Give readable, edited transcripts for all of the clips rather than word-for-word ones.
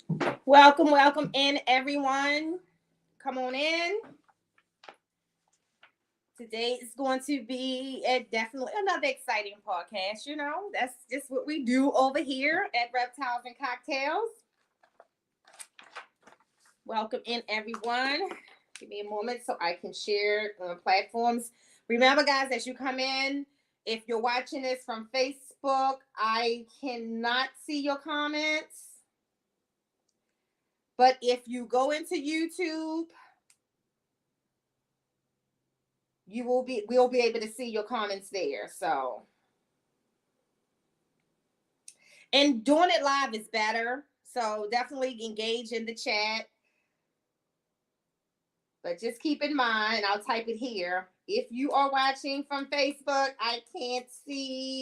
Welcome in, everyone. Come on in. Today is going to be definitely another exciting podcast. That's just what we do over here at Reptiles and Cocktails. Welcome in, everyone. Give me a moment so I can share platforms. Remember, guys, as you come in, if you're watching this from Facebook, I cannot see your comments. But if you go into YouTube, we'll be able to see your comments there. So, and doing it live is better. So definitely engage in the chat. But just keep in mind, I'll type it here. If you are watching from Facebook, I can't see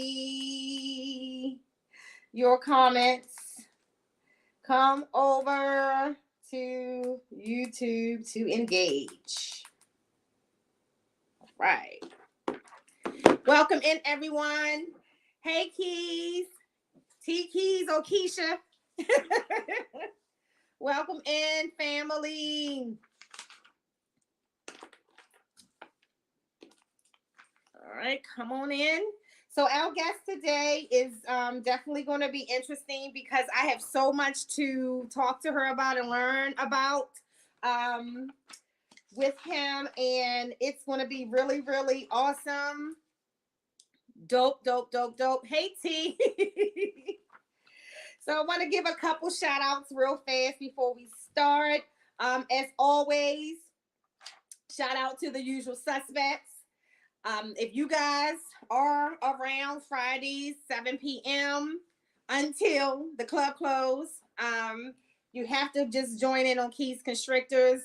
your comments. Come over to YouTube to engage. All right. Welcome in, everyone. Hey, Keys. T Keys or Keisha. Welcome in, family. All right, come on in. So our guest today is definitely going to be interesting because I have so much to talk to her about and learn about with him, and it's going to be really, really awesome. Dope. Hey, T. So I want to give a couple shout outs real fast before we start. As always, shout out to the usual suspects. If you guys are around Fridays, 7 p.m. until the club close, you have to just join in on Keys Constrictors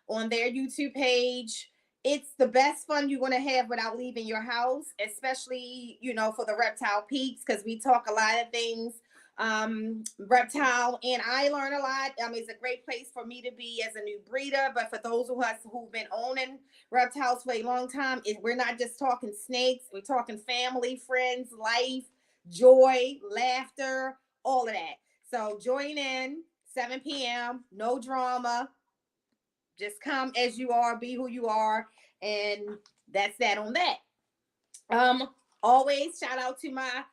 on their YouTube page. It's the best fun you're going to have without leaving your house, especially, for the reptile peaks, because we talk a lot of things reptile, and I learn a lot. It's a great place for me to be as a new breeder, but for those of us who've been owning reptiles for a long time, we're not just talking snakes, we're talking family, friends, life, joy, laughter, all of that. So join in, 7 p.m., no drama, just come as you are, be who you are, and that's that on that. Always shout out to my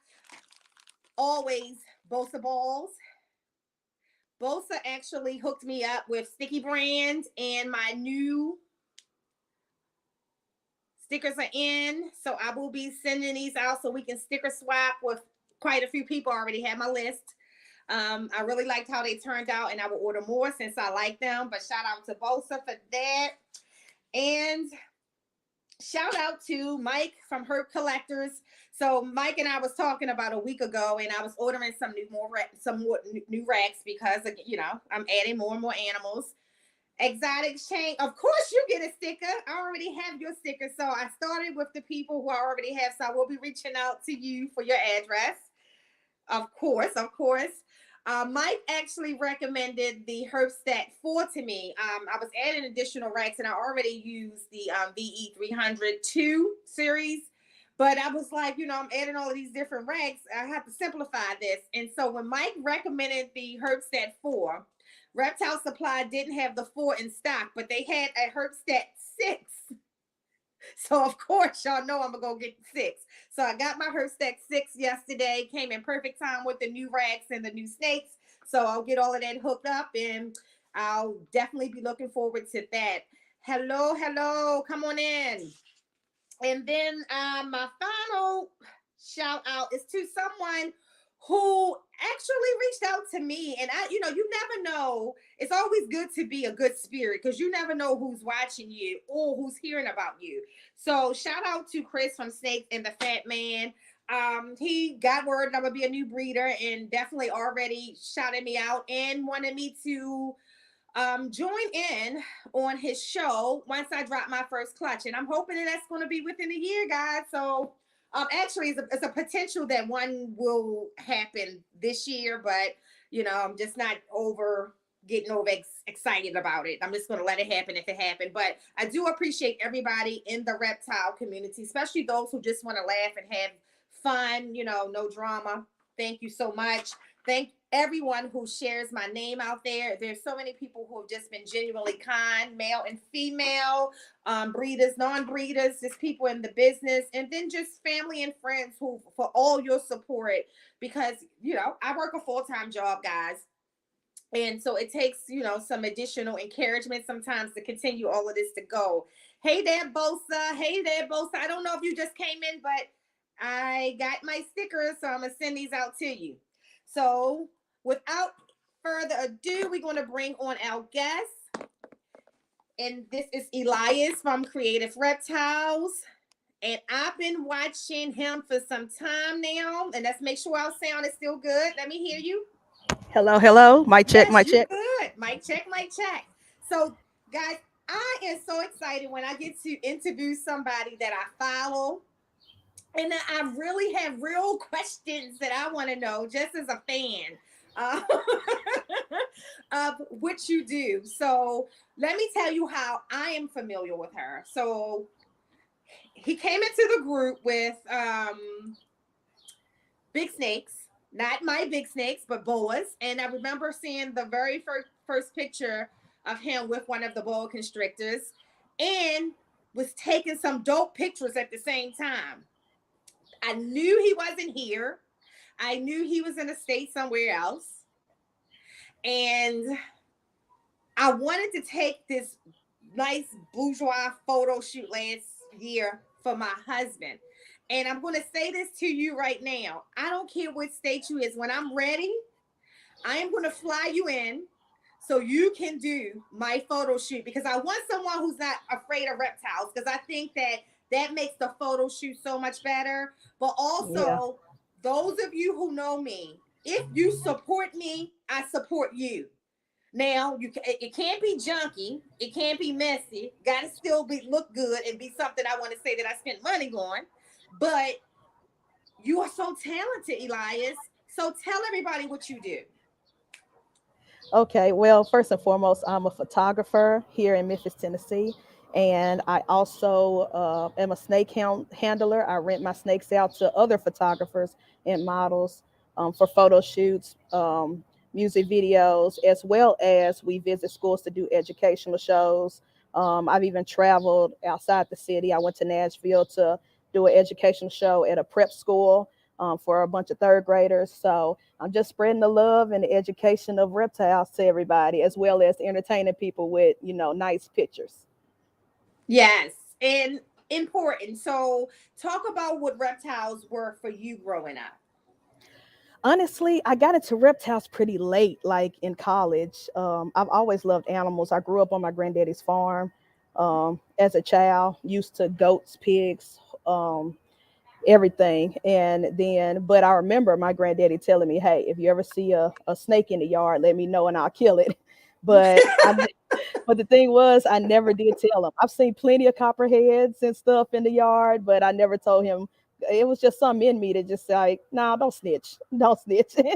always Bosa Balls. Bosa actually hooked me up with Sticky Brand, and my new stickers are in. So I will be sending these out so we can sticker swap with quite a few people. I already have my list. I really liked how they turned out, and I will order more since I like them. But shout out to Bosa for that. And shout out to Mike from Herb Collectors. So Mike and I was talking about a week ago, and I was ordering some new racks because I'm adding more and more animals. Exotic chain, of course you get a sticker. I already have your sticker, so I started with the people who I already have. So I will be reaching out to you for your address. Of course. Mike actually recommended the Herbstat 4 to me. I was adding additional racks, and I already used the VE 302 series. But I was like, I'm adding all of these different racks. I have to simplify this. And so when Mike recommended the Herbstat 4, Reptile Supply didn't have the 4 in stock, but they had a Herbstat 6. So, of course, y'all know I'm going to go get 6. So, I got my Herbstat 6 yesterday. Came in perfect time with the new racks and the new snakes. So, I'll get all of that hooked up, and I'll definitely be looking forward to that. Hello. Come on in. And then my final shout out is to someone who actually reached out to me. And you never know. It's always good to be a good spirit because you never know who's watching you or who's hearing about you. So shout out to Chris from Snakes and the Fat Man. He got word I'm gonna be a new breeder and definitely already shouted me out and wanted me to join in on his show once I drop my first clutch. And I'm hoping that that's going to be within a year, guys. So actually, it's a potential that one will happen this year, but, I'm just not getting over excited about it. I'm just going to let it happen if it happened. But I do appreciate everybody in the reptile community, especially those who just want to laugh and have fun, no drama. Thank you so much. everyone who shares my name out there. There's so many people who have just been genuinely kind, male and female, breeders, non-breeders, just people in the business, and then just family and friends who for all your support. Because I work a full-time job, guys. And so it takes, some additional encouragement sometimes to continue all of this to go. Hey there, Bosa. Hey there, Bosa. I don't know if you just came in, but I got my stickers, so I'm going to send these out to you. So without further ado, we're going to bring on our guest. And this is Elias from Creative Reptiles. And I've been watching him for some time now. And let's make sure our sound is still good. Let me hear you. Hello, hello. Mic check, Yes, mic you check. good. Mic check, mic check. So, guys, I am so excited when I get to interview somebody that I follow. And I really have real questions that I want to know just as a fan uh, of what you do. So, let me tell you how I am familiar with her. So, he came into the group with big snakes, not my big snakes, but boas. And I remember seeing the very first picture of him with one of the boa constrictors and was taking some dope pictures at the same time. I knew he wasn't here. I knew he was in a state somewhere else. And I wanted to take this nice bourgeois photo shoot last year for my husband. And I'm going to say this to you right now. I don't care what state you is. When I'm ready, I am going to fly you in so you can do my photo shoot because I want someone who's not afraid of reptiles because I think that makes the photo shoot so much better. But Yeah. also, those of you who know me, if you support me, I support you. Now it can't be junky, it can't be messy. Got to still be look good and be something I want to say that I spent money on. But you are so talented, Elias. So tell everybody what you do. Okay. Well, first and foremost, I'm a photographer here in Memphis, Tennessee. And I also am a handler. I rent my snakes out to other photographers and models for photo shoots, music videos, as well as we visit schools to do educational shows. I've even traveled outside the city. I went to Nashville to do an educational show at a prep school for a bunch of third graders. So I'm just spreading the love and the education of reptiles to everybody, as well as entertaining people with, nice pictures. Yes, and important. So talk about what reptiles were for you growing up. Honestly, I got into reptiles pretty late, like in college. I've always loved animals. I grew up on my granddaddy's farm as a child, used to goats, pigs, everything. And then, but I remember my granddaddy telling me, hey, if you ever see a snake in the yard, let me know and I'll kill it. But but the thing was, I never did tell him. I've seen plenty of copperheads and stuff in the yard, but I never told him. It was just something in me that just like, no, don't snitch, don't snitch. And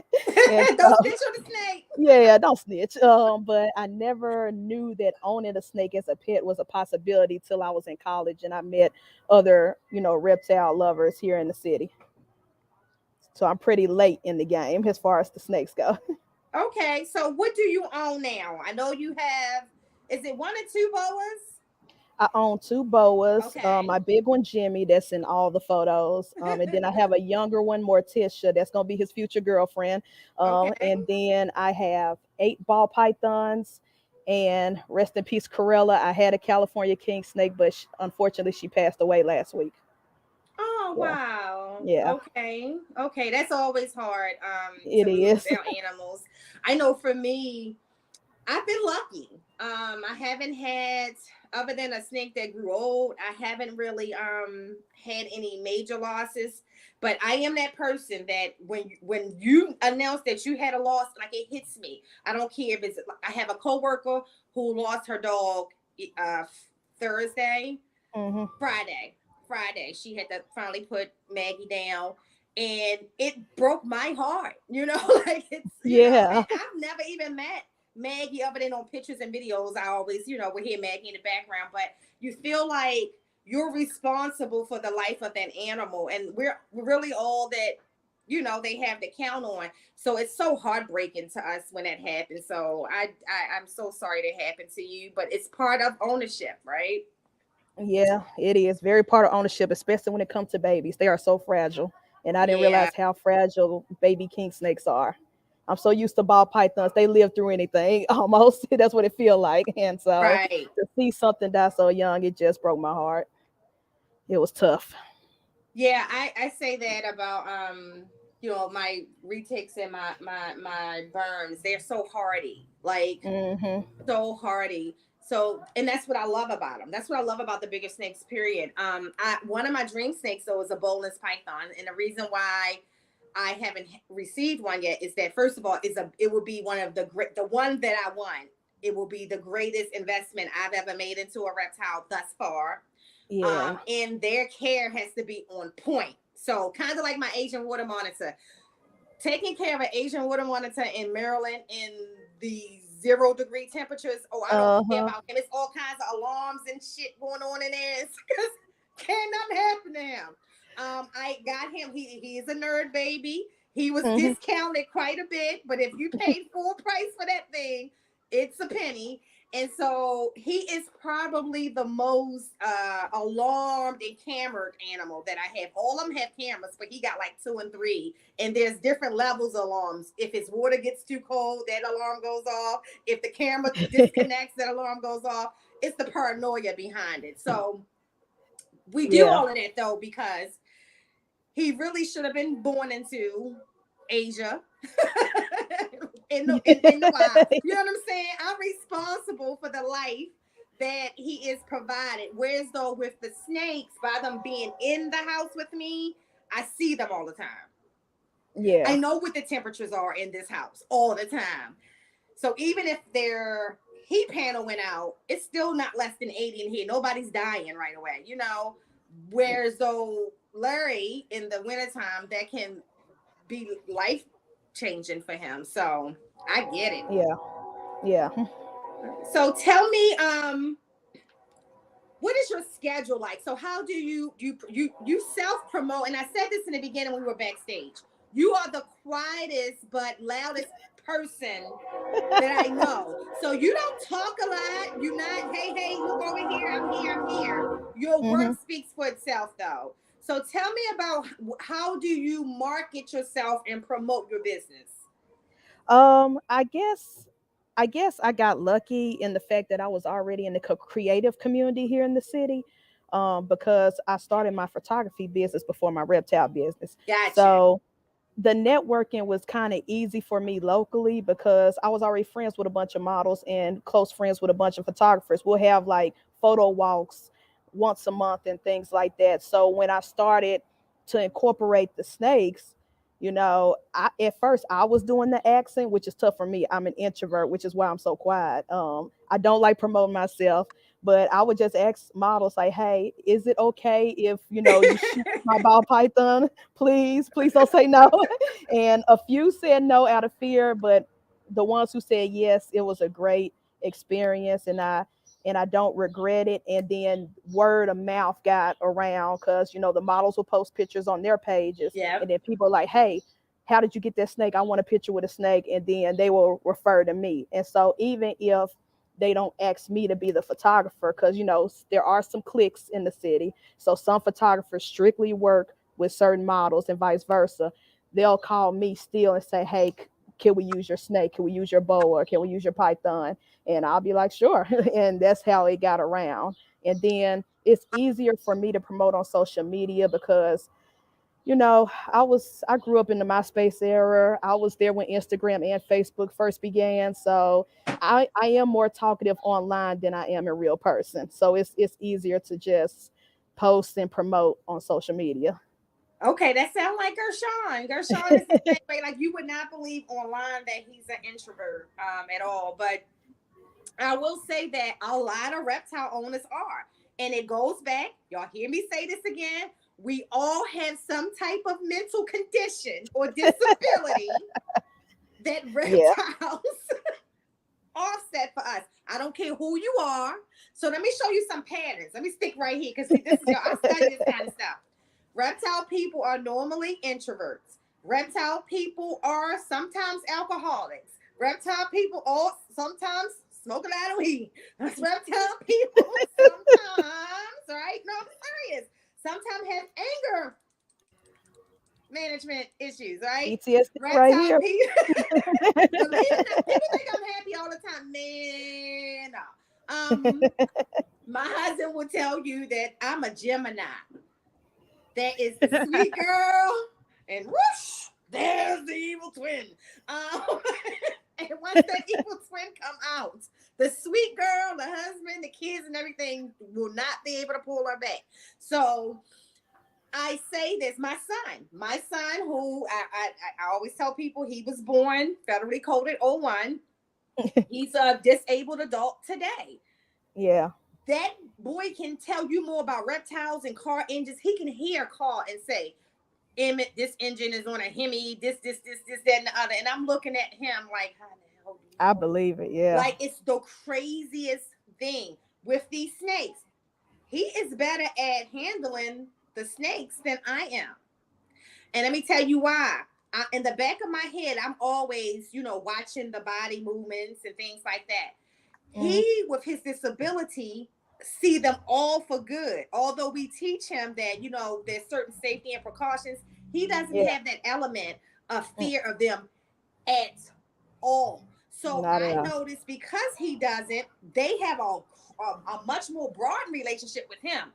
Don't stitch on the snake. yeah, don't snitch. But I never knew that owning a snake as a pet was a possibility till I was in college and I met other, reptile lovers here in the city. So I'm pretty late in the game as far as the snakes go. Okay, so what do you own now? I know you have. Is it one or two boas? I own two boas. Okay. My big one, Jimmy, that's in all the photos. And then I have a younger one, Morticia, that's gonna be his future girlfriend. Okay. And then I have 8 ball pythons. And rest in peace, Corella. I had a California king snake, but unfortunately, she passed away last week. Oh Yeah, wow. yeah, Okay. Okay. That's always hard it to lose is. our animals. I know for me, I've been lucky. I haven't had other than a snake that grew old, I haven't really had any major losses. But I am that person that when you announce that you had a loss, like it hits me. I don't care if it's I have a coworker who lost her dog uh Thursday, Hmm. Friday. Friday. She had to finally put Maggie down. And it broke my heart, like Yeah, and I've never even met Maggie other than on pictures and videos. I always, would hear Maggie in the background, but you feel like you're responsible for the life of that animal. And we're really all that, they have to count on. So it's so heartbreaking to us when that happens. So I'm so sorry that happened to you, but it's part of ownership, right? Yeah, it is very part of ownership, especially when it comes to babies. They are so fragile, and I didn't Yeah, realize how fragile baby king snakes are. I'm so used to ball pythons; they live through anything almost. That's what it feel like, and so right. to see something die so young, it just broke my heart. It was tough. Yeah, I say that about my retakes and my burns. They're so hardy. Like Hmm. so hardy. So, and that's what I love about them. That's what I love about the bigger snakes. Period. One of my dream snakes though is a boneless python, and the reason why I haven't received one yet is that first of all, it will be one of the one that I want. It will be the greatest investment I've ever made into a reptile thus far. Yeah. And their care has to be on point. So, kind of like my Asian water monitor, taking care of an Asian water monitor in Maryland in the 0-degree temperatures. Oh, I don't Uh care huh. about him. It's all kinds of alarms and shit going on in there. It's because can nothing happen to him. I got him. He is a nerd baby. He was Hmm. discounted quite a bit, but if you paid full price for that thing, it's a penny. And so he is probably the most alarmed and cambered animal that I have. All of them have cameras, but he got like 2 and 3. And there's different levels of alarms. If his water gets too cold, that alarm goes off. If the camera disconnects, that alarm goes off. It's the paranoia behind it. So we do Yeah. all of that though because he really should have been born into Asia in the wild. You know what I'm saying? I'm responsible for the life that he is provided. Whereas though with the snakes, by them being in the house with me, I see them all the time. I Yeah. know what the temperatures are in this house all the time. So even if their heat panel went out, it's still not less than 80 in here. Nobody's dying right away. Whereas though Larry in the wintertime, that can be life changing for him. So I get it. Yeah. Yeah. So tell me, what is your schedule like? So how do you self promote? And I said this in the beginning when we were backstage. You are the quietest but loudest person that I know. So you don't talk a lot. You're not, hey, hey, look over here. I'm here. I'm here. Your work Hmm. speaks for itself, though. So tell me about how do you market yourself and promote your business? I guess I got lucky in the fact that I was already in the creative community here in the city, because I started my photography business before my reptile business. Gotcha. So the networking was kind of easy for me locally because I was already friends with a bunch of models and close friends with a bunch of photographers. We'll have like photo walks once a month and things like that. So when I started to incorporate the snakes, at first I was doing the accent, which is tough for me. I'm an introvert, which is why I'm so quiet. I don't like promoting myself, but I would just ask models like, "Hey, is it okay if you shoot my ball python? Please don't say no." And a few said no out of fear, but the ones who said yes, it was a great experience, and I don't regret it. And then word of mouth got around because the models will post pictures on their pages, Yep. and then people are like, "Hey, how did you get that snake? I want a picture with a snake," and then they will refer to me. And so even if they don't ask me to be the photographer, because there are some cliques in the city, so some photographers strictly work with certain models and vice versa. They'll call me still and say, "Hey, can we use your snake? Can we use your boa? Can we use your python?" And I'll be like, "Sure." And that's how it got around. And then it's easier for me to promote on social media because I grew up in the MySpace era. I was there when Instagram and Facebook first began. So I am more talkative online than I am in real person. So it's easier to just post and promote on social media. Okay, that sounds like Gershon. Gershon is the same way. Like you would not believe online that he's an introvert at all. But I will say that a lot of reptile owners are. And it goes back, y'all hear me say this again. We all have some type of mental condition or disability that Yeah. reptiles offset for us. I don't care who you are. So let me show you some patterns. Let me stick right here because this is I study this kind of stuff. Reptile people are normally introverts. Reptile people are sometimes alcoholics. Reptile people are sometimes smoke a lot of weed. Reptile people sometimes, right? No, I'm serious. Sometimes have anger management issues, right? PTSD right Reptile here. people, believe it or not, people think I'm happy all the time. Man, no. My husband will tell you that I'm a Gemini. That is the sweet girl, and whoosh, there's the evil twin. Um, and once that evil twin come out, the sweet girl, the husband, the kids, and everything will not be able to pull her back. So I say this, my son, who I always tell people he was born federally coded '01. He's a disabled adult today. Yeah. That boy can tell you more about reptiles and car engines. He can hear a car and say, Emmett, this engine is on a Hemi, this, that, and the other. And I'm looking at him like, how the hell do you I know? believe it. Yeah. Like, it's the craziest thing with these snakes. He is better at handling the snakes than I am. And let me tell you why. In the back of my head, I'm always, watching the body movements and things like that. Mhm. He, with his disability, see them all for good. Although we teach him that, there's certain safety and precautions, he doesn't Yeah. have that element of Mm. fear of them at all. So Not at I all. noticed because he doesn't, they have a much more broad relationship with him.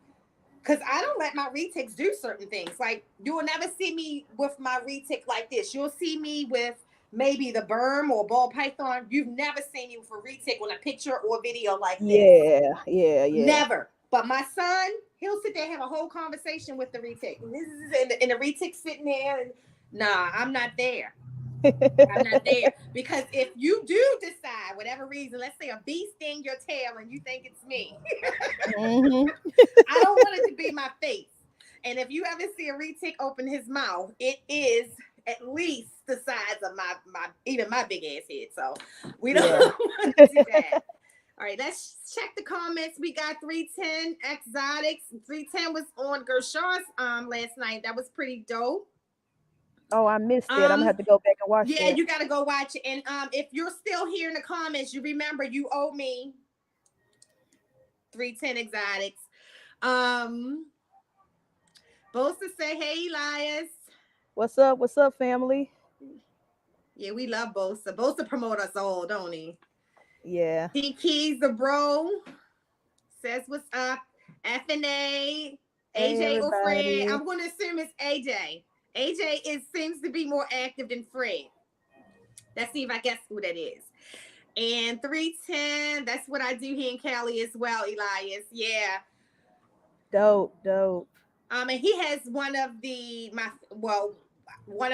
Because I don't let my retics do certain things. Like, you will never see me with my retic like this. You'll see me with maybe the berm or ball python. You've never seen me with a retic on a picture or video like this. Yeah. Yeah. Yeah. Never. But my son, he'll sit there and have a whole conversation with the retic. And the retic sitting there. And, nah, I'm not there. I'm not there. Because if you do decide, whatever reason, let's say a bee sting your tail and you think it's me, Mhm. I don't want it to be my face. And if you ever see a retic open his mouth, it is at least the size of my even my big ass head. So we don't Yeah. want to do that. All right, let's check the comments. We got 310 exotics. 310 was on Gershon's last night. That was pretty dope. Oh, I missed it. I'm gonna Um, have to go back and watch yeah, that. you gotta go watch it. And if you're still here in the comments, you remember you owe me 310 exotics. Um, Bosa say, hey, Elias. What's up? What's up, family? Yeah, we love Bosa. Bosa promote us all, don't he? Yeah. T Keys the bro says what's up. FNA, Hey, AJ or Fred. everybody. I'm gonna assume it's AJ. AJ seems to be more active than Fred. Let's see if I guess who that is. And 310, that's what I do here in Cali as well, Elias. Yeah. Dope. Dope. And he has one of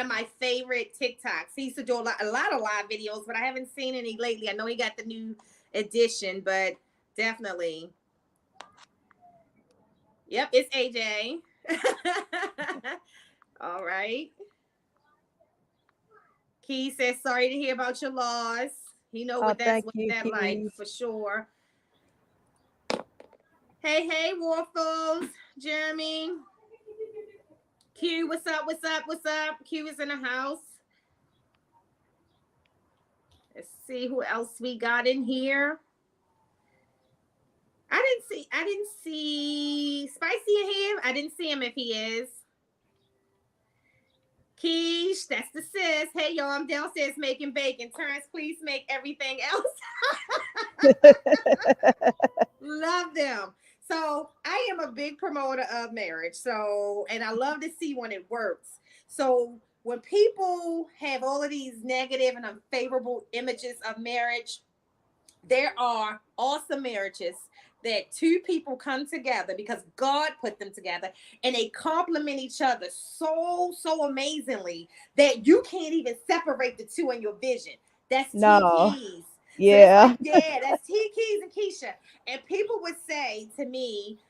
my favorite TikToks. He used to do a lot of live videos, but I haven't seen any lately. I know he got the new edition, but definitely. Yep, it's AJ. All right. Key says sorry to hear about your loss. He know Oh, what that's thank what you, that like Keys. for sure. Hey, Waffles, Jeremy. Q, what's up? What's up? What's up? Q is in the house. Let's see who else we got in here. I didn't see Spicy in here. I didn't see him if he is. Keish, that's the sis. Hey y'all, I'm downstairs making bacon. Terrence, please make everything else. Love them. So I am a big promoter of marriage. So, and I love to see when it works. So when people have all of these negative and unfavorable images of marriage, there are awesome marriages that two people come together because God put them together and they complement each other so amazingly that you can't even separate the two in your vision. That's T No. Keys. So that's like, Yeah. yeah, that's T Keys and Keisha. And people would say to me,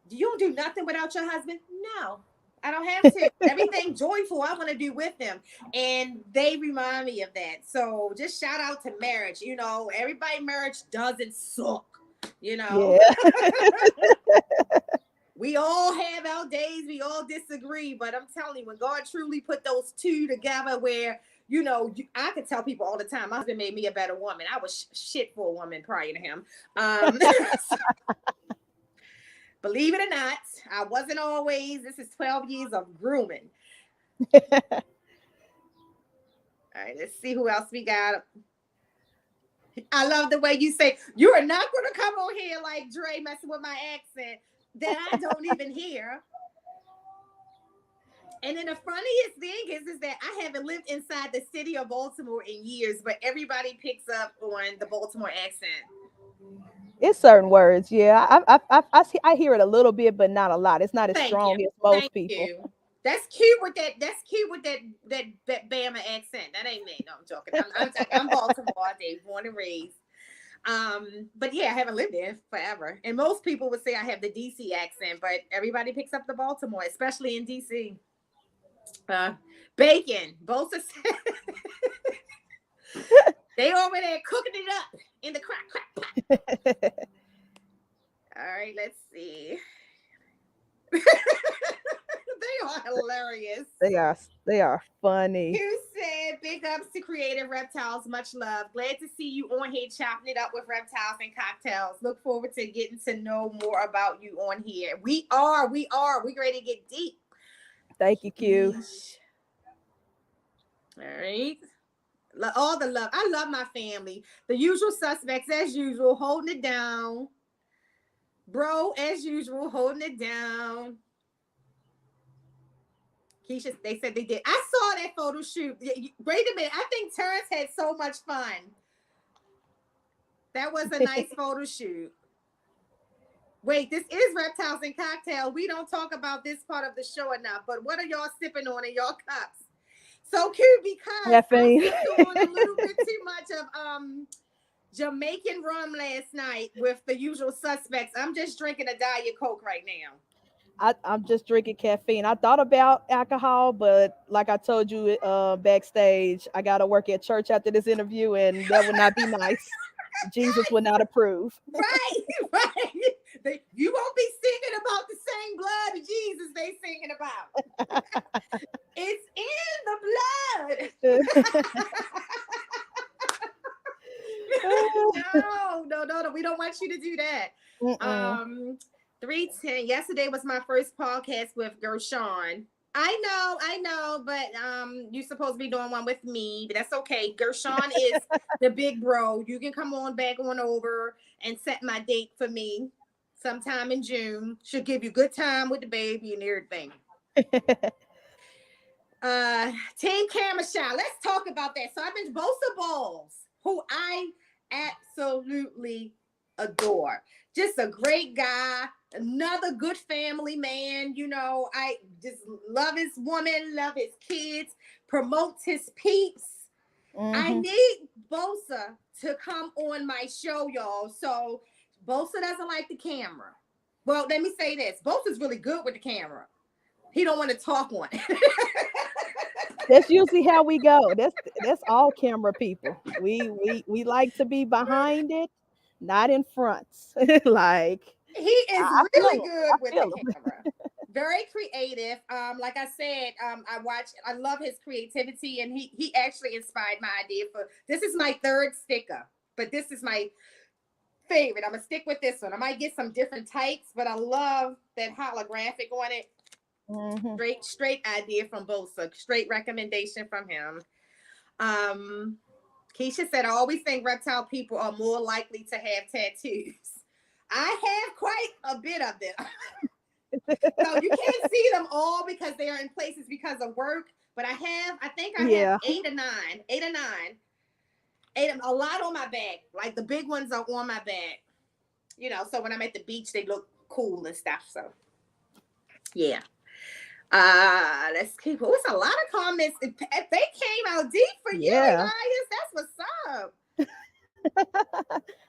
you don't do nothing without your husband? No, I don't have to. Everything joyful I want to do with them. And they remind me of that. So just shout out to marriage. Everybody marriage doesn't suck. Yeah. we all have our days, we all disagree, but I'm telling you, when God truly put those two together, where I could tell people all the time, my husband made me a better woman. I was shit for a woman prior to him. Believe it or not, I wasn't always. This is 12 years of grooming. All right, let's see who else we got. I love the way you say, you are not going to come on here like Dre messing with my accent that I don't even hear. And then the funniest thing is that I haven't lived inside the city of Baltimore in years, but everybody picks up on the Baltimore accent. It's certain words, yeah. I hear it a little bit, but not a lot. It's not as Thank you. strong as most Thank people. you. That's cute with that. That's cute with that Bama accent. That ain't me. No, I'm joking. I'm Baltimore all day, born and raised. But yeah, I haven't lived there forever. And most people would say I have the DC accent, but everybody picks up the Baltimore, especially in DC. Bacon, both are they over there cooking it up in the crack pot. All right, let's see. They are hilarious. They are funny. Who said big ups to Creative Reptiles, much love. Glad to see you on here chopping it up with reptiles and cocktails. Look forward to getting to know more about you on here. We ready to get deep. Thank you, Q. All right. All the love. I love my family. The usual suspects, as usual, holding it down. Bro, as usual, holding it down. Keisha, they said they did. I saw that photo shoot. Wait a minute. I think Terrence had so much fun. That was a nice photo shoot. Wait, this is Reptiles and Cocktails. We don't talk about this part of the show enough, but what are y'all sipping on in y'all cups? So cute because Caffeine. I sipped on a little bit too much of Jamaican rum last night with the usual suspects. I'm just drinking a Diet Coke right now. I'm just drinking caffeine. I thought about alcohol, but like I told you backstage, I got to work at church after this interview, and that would not be nice. Jesus would not approve. Right. You won't be singing about the same blood of Jesus they singing about. It's in the blood. No. We don't want you to do that. 310. Yesterday was my first podcast with Gershon. I know, but you're supposed to be doing one with me, but that's okay. Gershon is the big bro. You can come on back on over and set my date for me sometime in June. Should give you good time with the baby and everything. Team Camera Shot. Let's talk about that. So I've been Bosa Balls, who I absolutely adore. Just a great guy, another good family man. I just love his woman, love his kids, promotes his peeps. I need Bosa to come on my show, y'all. So Bosa doesn't like the camera. Well, let me say this. Bosa's really good with the camera. He don't want to talk on it. That's usually how we go. That's all camera people. We like to be behind it, not in front. Like he is really good with the camera. Very creative. Like I said, I love his creativity, and he actually inspired my idea for this is my third sticker, but this is my favorite. I'm gonna stick with this one. I might get some different types, but I love that holographic on it. Straight idea from Bosa. Straight recommendation from him. Keisha said, I always think reptile people are more likely to have tattoos. I have quite a bit of them. So you can't see them all because they are in places because of work. But I think I have 8 or 9. A lot on my back. Like the big ones are on my back. So when I'm at the beach, they look cool and stuff. So yeah. Let's keep. It's a lot of comments. They came out deep for you, Elias. That's what's up.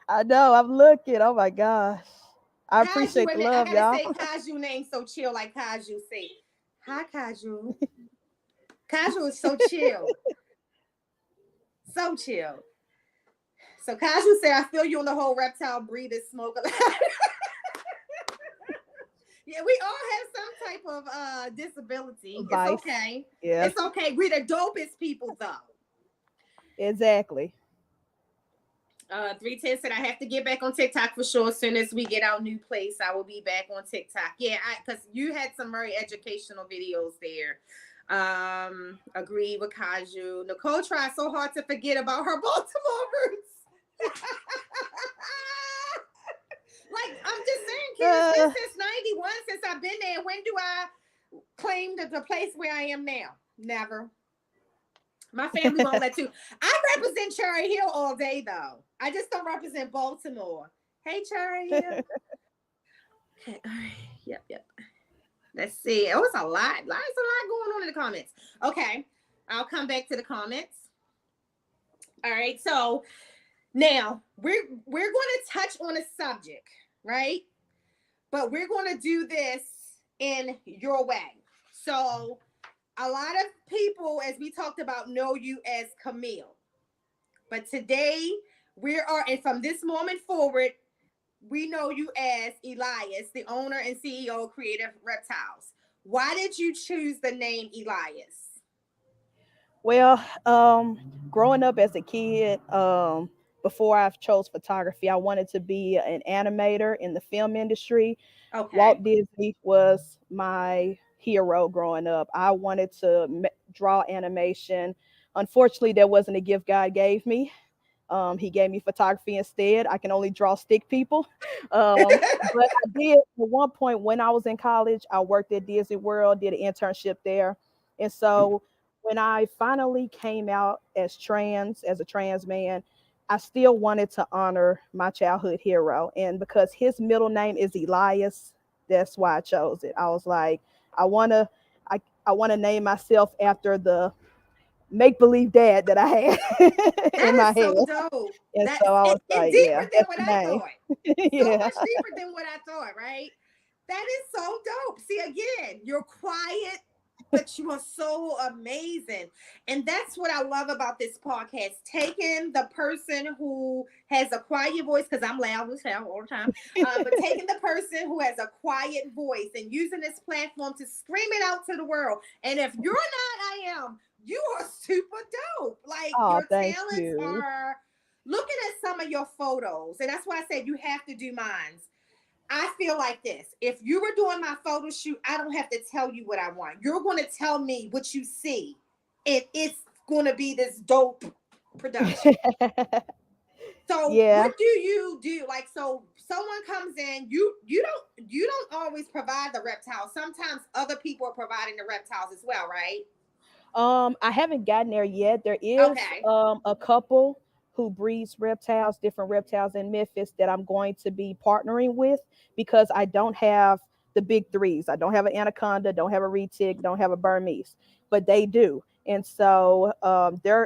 I know. I'm looking. Oh my gosh. I appreciate the love, y'all. I gotta say Kaju name so chill, like Kaju say. Hi, Kaju. Kaju is so chill. So chill. So Kaju say, I feel you on the whole reptile breeder smoke a lot. we all have some type of disability. It's Vice. okay. Yeah, It's okay. We're the dopest people though. exactly. 310 said I have to get back on TikTok for sure. As soon as we get our new place, I will be back on TikTok. Yeah, because you had some very educational videos there. Agree with Kaju. Nicole tried so hard to forget about her Baltimore roots. Like, I'm just saying, kids, it's been since 91, since I've been there. When do I claim the place where I am now? Never. My family won't let you. I represent Cherry Hill all day, though. I just don't represent Baltimore. Hey, Cherry Hill. Okay. All right. Yep. Let's see. Oh, it's a lot. There's a lot going on in the comments. Okay. I'll come back to the comments. All right. So now we're going to touch on a subject, right? But we're going to do this in your way. So a lot of people, as we talked about, know you as Camille. But today and from this moment forward, we know you as Elias, the owner and CEO of Creative Reptiles. Why did you choose the name Elias? Well, growing up as a kid, before I chose photography, I wanted to be an animator in the film industry. Okay. Walt Disney was my hero growing up. I wanted to draw animation. Unfortunately, that wasn't a gift God gave me. He gave me photography instead. I can only draw stick people. But I did at one point when I was in college, I worked at Disney World, did an internship there. And so when I finally came out as a trans man, I still wanted to honor my childhood hero. And because his middle name is Elias, that's why I chose it. I was like, I wanna I want to name myself after the make believe dad that I had That in is my head. so dope. And That so I was it's like, yeah, deeper than that's what the I name. thought. So Yeah. much deeper than what I thought, right? That is so dope. See, again, you're quiet, but you are so amazing. And that's what I love about this podcast. Taking the person who has a quiet voice, because I'm loud as hell all the time, but taking the person who has a quiet voice and using this platform to scream it out to the world. And if you're not, I am. You are super dope. Like, Oh, your thank talents you. are looking at some of your photos. And that's why I said you have to do mine. I feel like this. If you were doing my photo shoot, I don't have to tell you what I want. You're going to tell me what you see. And it's going to be this dope production. So Yeah. what do you do? Like, so someone comes in, you don't always provide the reptiles. Sometimes other people are providing the reptiles as well, right? I haven't gotten there yet. There is Okay. a couple who breeds reptiles, different reptiles in Memphis that I'm going to be partnering with because I don't have the big threes. I don't have an anaconda, don't have a retic, don't have a Burmese, but they do. And so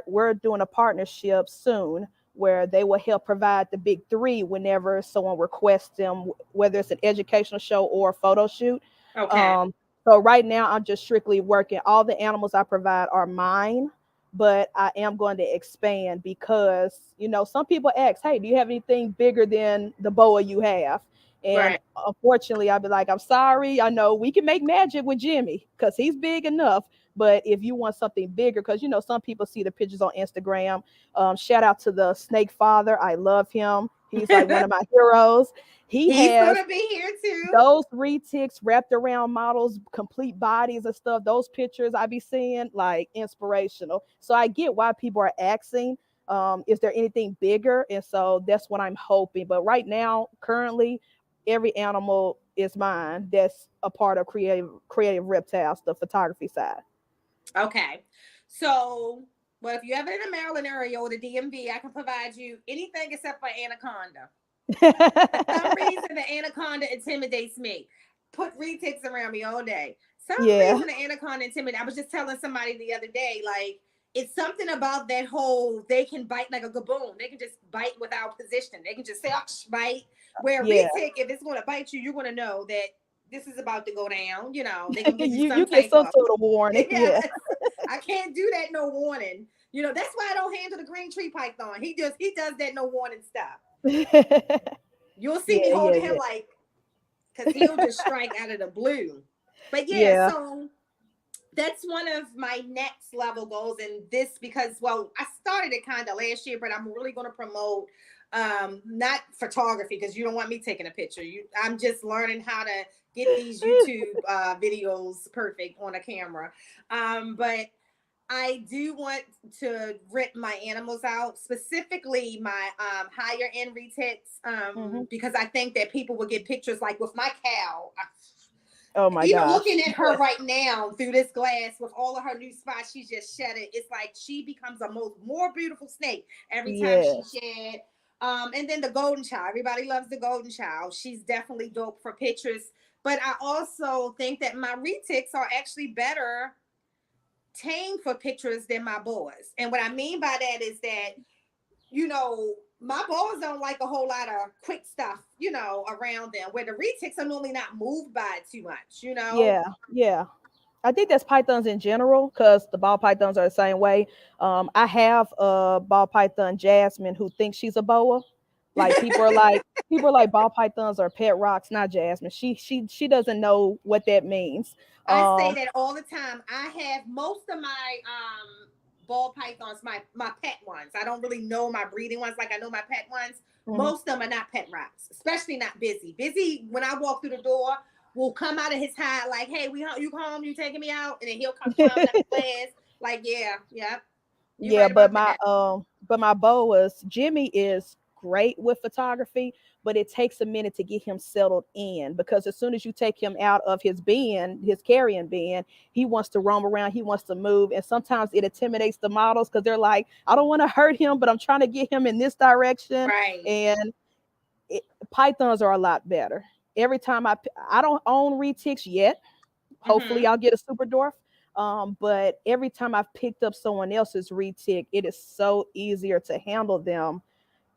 we're doing a partnership soon where they will help provide the big three whenever someone requests them, whether it's an educational show or a photo shoot. Okay. Um, so right now, I'm just strictly working. All the animals I provide are mine, but I am going to expand because some people ask, "Hey, do you have anything bigger than the boa you have?" And Right. unfortunately, I'd be like, "I'm sorry. I know we can make magic with Jimmy because he's big enough." But if you want something bigger, because some people see the pictures on Instagram. Shout out to the snake father. I love him. He's like one of my heroes. He He's going has to be here too. those retics wrapped around models, complete bodies and stuff. Those pictures I be seeing, like, inspirational. So I get why people are asking, is there anything bigger? And so that's what I'm hoping. But right now, currently, every animal is mine. That's a part of creative reptiles, the photography side. Okay. So, well, if you ever in the Maryland area or the DMV, I can provide you anything except for anaconda. For some reason, the anaconda intimidates me. Put retics around me all day. Some Yeah. reason the anaconda intimidates. I was just telling somebody the other day, like, it's something about that whole, they can bite like a gaboon. They can just bite without position. They can just say, oh, bite. Where a Yeah. retic, if it's going to bite you, you're going to know that this is about to go down. They're going to give you you some get type some of, sort of warning. Yeah. yes, I can't do that, no warning. That's why I don't handle the green tree python. He does that no warning stuff. You'll see me Yeah, yeah, holding him yeah. like because he'll just strike out of the blue. But yeah, Yeah. so that's one of my next level goals. And this, because, well, I started it kind of last year, but I'm really going to promote not photography, because you don't want me taking a picture. I'm just learning how to get these YouTube videos perfect on a camera. But I do want to rent my animals out, specifically my higher end retics, Hmm. because I think that people will get pictures like with my cow. Oh my Even gosh. looking at her right now through this glass with all of her new spots she just shedded, it's like she becomes a more beautiful snake every time she Yes. shed. And then the golden child, everybody loves the golden child. She's definitely dope for pictures. But I also think that my retics are actually better tame for pictures than my boas. And what I mean by that is that, my boas don't like a whole lot of quick stuff, around them, where the retics are normally not moved by it too much. Yeah. Yeah. I think that's pythons in general because the ball pythons are the same way. I have a ball python Jasmine who thinks she's a boa. Like people are like ball pythons are pet rocks, not Jasmine. She doesn't know what that means. I say Um, that all the time. I have most of my ball pythons, my pet ones. I don't really know my breeding ones like I know my pet ones. mhm. Most of them are not pet rocks, especially not Busy. Busy, when I walk through the door, will come out of his hide like, "Hey, you home? You taking me out?" And then he'll come climbing up the glass like, "Yeah, yeah, you're Yeah, right but about my that." boas, Jimmy is great with photography, but it takes a minute to get him settled in because as soon as you take him out of his bin, his carrying bin, he wants to roam around, he wants to move, and sometimes it intimidates the models because they're like, I don't want to hurt him, but I'm trying to get him in this direction. Right. And it, pythons are a lot better. Every time I don't own retics yet. Hopefully, Mm-hmm. I'll get a super dwarf. But every time I've picked up someone else's retic, it is so easier to handle them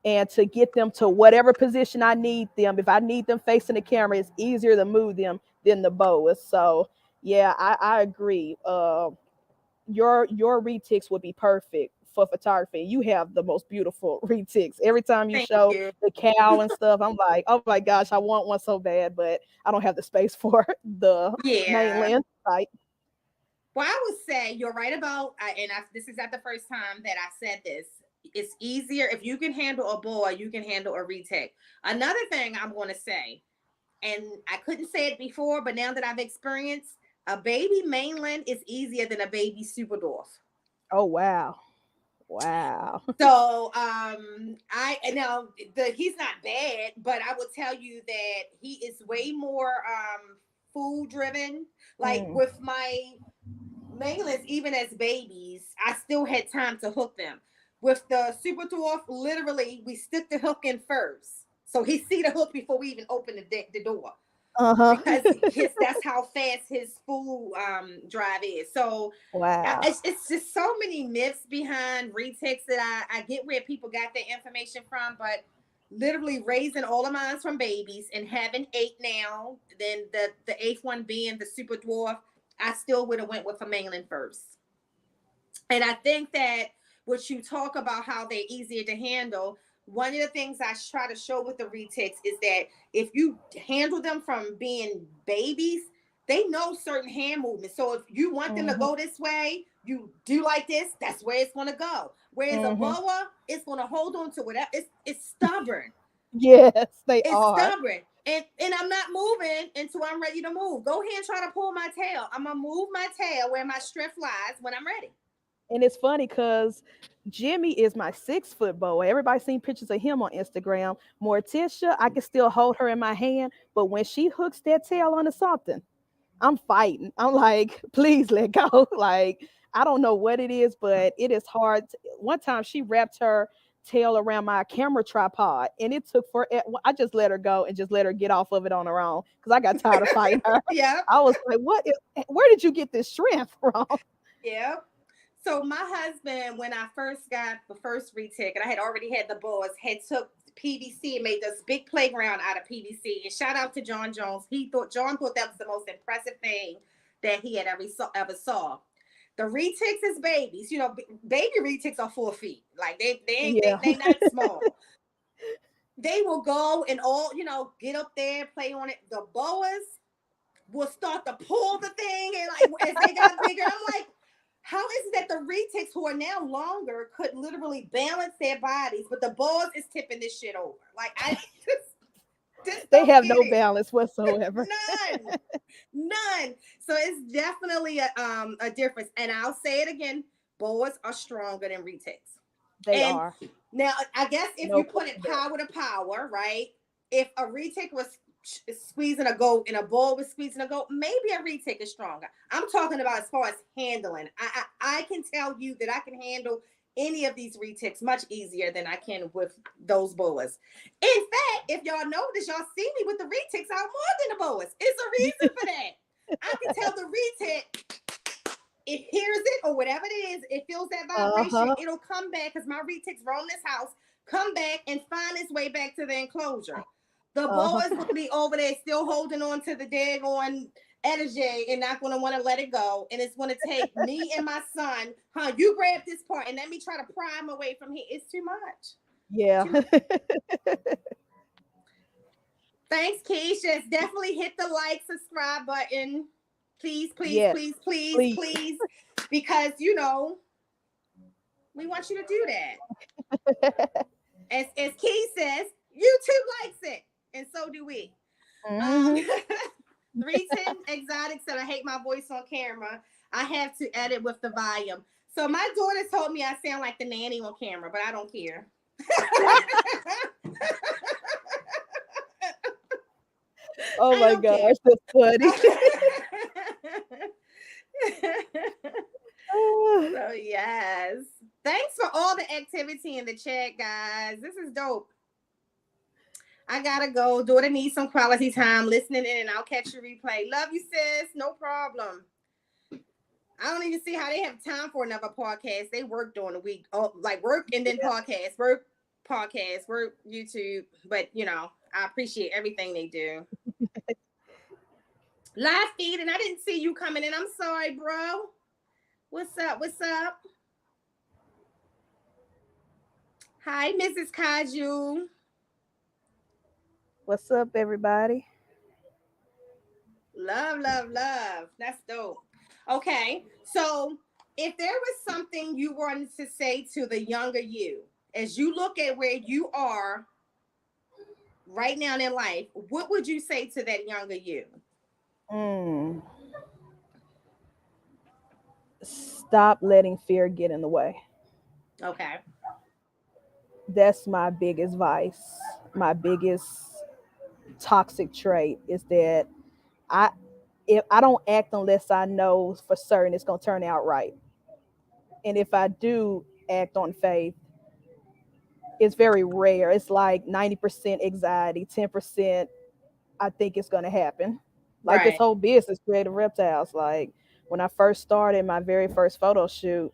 and to get them to whatever position I need them. If I need them facing the camera, it's easier to move them than the boas. So yeah, I agree. Your retics would be perfect for photography. You have the most beautiful retics. Every time you Thank show you. the cow and stuff, I'm like, oh my gosh, I want one so bad, but I don't have the space for the Yeah. mainland site. Well, I would say you're right about, this is not the first time that I said this. It's easier if you can handle a boa, you can handle a retake. Another thing I'm going to say, and I couldn't say it before, but now that I've experienced, a baby mainland is easier than a baby super dwarf. Oh wow. Wow. So I now he's not bad, but I would tell you that he is way more food driven. Like Mm. with my mainlands, even as babies, I still had time to hook them. With the super dwarf, literally, we stick the hook in first, so he see the hook before we even open the door, Uh-huh. because that's how fast his food drive is. So Wow. it's just so many myths behind retakes that I get where people got their information from, but literally raising all of mine from babies and having 8 now, then the eighth one being the super dwarf, I still would have went with a mainland first. And I think that what you talk about how they're easier to handle, one of the things I try to show with the retakes is that if you handle them from being babies, they know certain hand movements. So if you want them to Hmm. go this way, you do like this, that's where it's going to go. Whereas a Hmm. boa, it's going to hold on to whatever. It's stubborn. Yes, they It's are. stubborn. And I'm not moving until I'm ready to move. Go ahead and try to pull my tail. I'm going to move my tail where my strength lies when I'm ready. And it's funny because Jimmy is my 6 foot boa. Everybody seen pictures of him on Instagram. Morticia, I can still hold her in my hand, but when she hooks that tail onto something, I'm fighting. I'm like, please let go. Like, I don't know what it is, but it is hard. One time she wrapped her tail around my camera tripod and it took for I just let her go and just let her get off of it on her own because I got tired of fighting her. Yep. I was like, where did you get this strength from? Yep. So my husband, when I first got the first retake, and I had already had the boas, had took PVC and made this big playground out of PVC. And shout out to John Jones. John thought that was the most impressive thing that he had ever saw. The retakes is babies. Baby retakes are 4 feet. Like they ain't Yeah. they not small. they will go and all, get up there, play on it. The boas will start to pull the thing, and like as they got bigger, I'm like, how is it that the retics who are now longer could literally balance their bodies, but the boas is tipping this shit over? Like I just They don't have get no it. balance whatsoever. None. So it's definitely a difference. And I'll say it again: boas are stronger than retics. They And are. now, I guess if No you put it question. power to power, right? If a retic was squeezing a goat and a bull was squeezing a goat, maybe a retic is stronger. I'm talking about as far as handling. I can tell you that I can handle any of these retics much easier than I can with those boas. In fact, if y'all notice, y'all see me with the retics out more than the boas. It's a reason for that. I can tell the retic, it hears it or whatever it is, it feels that vibration, it'll come back because my retics roam this house, come back and find its way back to the enclosure. The boas will be over there still holding on to the daggone energy and not going to want to let it go. And it's going to take me and my son, you grab this part and let me try to pry him away from here. It's too much. Yeah. Too much. Thanks, Keisha. Definitely hit the like, subscribe button. Please, please, Yes. please, please, please. Because, we want you to do that. As Key says, YouTube likes it. And so do we. 310 Exotic said, I hate my voice on camera. I have to edit with the volume. So my daughter told me I sound like the nanny on camera, but I don't care. Oh my gosh, that's funny. So yes. Thanks for all the activity in the chat, guys. This is dope. I gotta go. Daughter needs some quality time listening in, and I'll catch your replay. Love you, sis. No problem. I don't even see how they have time for another podcast. They work during the week. Oh, like work and then podcast, work, podcast, work, YouTube. But I appreciate everything they do. Live feed, and I didn't see you coming in. I'm sorry, bro. What's up? What's up? Hi, Mrs. Kaju. What's up, everybody? Love, love, love. That's dope. Okay, so if there was something you wanted to say to the younger you, as you look at where you are right now in life, what would you say to that younger you? Stop letting fear get in the way. Okay. That's my biggest vice. My biggest toxic trait is that I if I don't act unless I know for certain it's gonna turn out right. And if I do act on faith, it's very rare. It's like 90% anxiety, 10% I think it's gonna happen. Like this Right. whole business, Creative Reptiles. Like when I first started my very first photo shoot,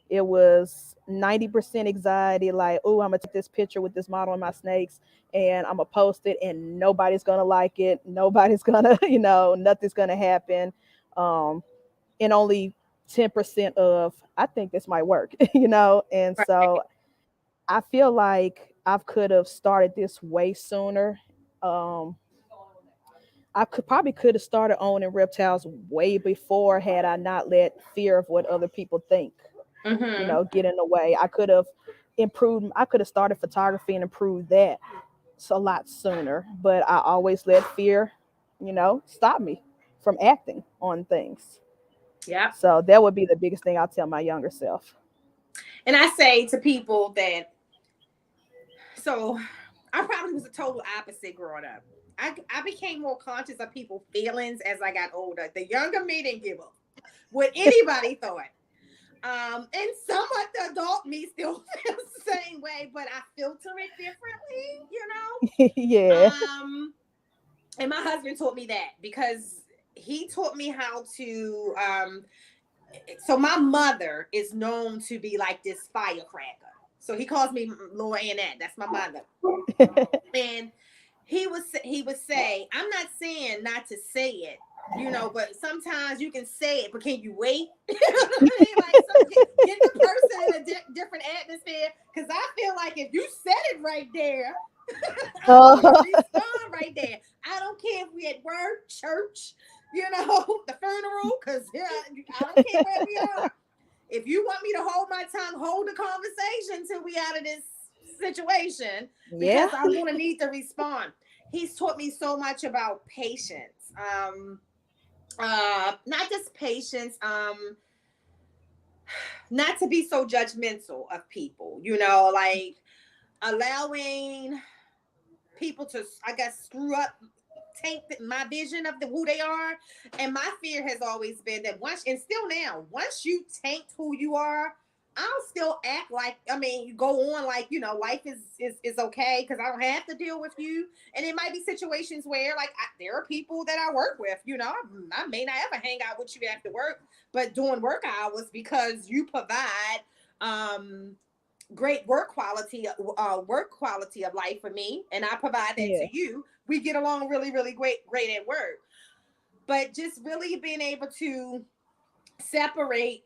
it was 90% anxiety, like, oh, I'm gonna take this picture with this model and my snakes and I'm gonna post it and nobody's gonna like it. Nobody's gonna, nothing's gonna happen. And only 10% of I think this might work, And Right. so I feel like I could have started this way sooner. I could have started owning reptiles way before had I not let fear of what other people think, Mm-hmm. get in the way. I could have improved. I could have started photography and improved that a lot sooner. But I always let fear, stop me from acting on things. Yep. So that would be the biggest thing I'll tell my younger self. And I say to people that, so I probably was a total opposite growing up. I became more conscious of people's feelings as I got older. The younger me didn't give up what anybody thought. And somewhat the adult me still feels the same way, but I filter it differently. Yeah. And my husband taught me that because he taught me how to. So my mother is known to be like this firecracker. So he calls me Laura Annette. That's my mother. And he would say, I'm not saying not to say it, but sometimes you can say it, but can you wait? Like, so get the person in a different atmosphere. Because I feel like if you said it right there, I'm Uh, gonna respond right there. I don't care if we at work, church, the funeral, because yeah, I don't care where we are. If you want me to hold my tongue, hold the conversation till we out of this situation yeah, because I'm gonna need to respond. He's taught me so much about patience. Not just patience, not to be so judgmental of people, like allowing people to, I guess, screw up, taint my vision of who they are. And my fear has always been that once, and still now, once you taint who you are, I'll still act like, I mean, you go on like, life is okay because I don't have to deal with you. And it might be situations where, like, there are people that I work with, I may not ever hang out with you after work, but during work hours, because you provide, great work quality of life for me, and I provide that yeah, to you. We get along really, really great at work. But just really being able to separate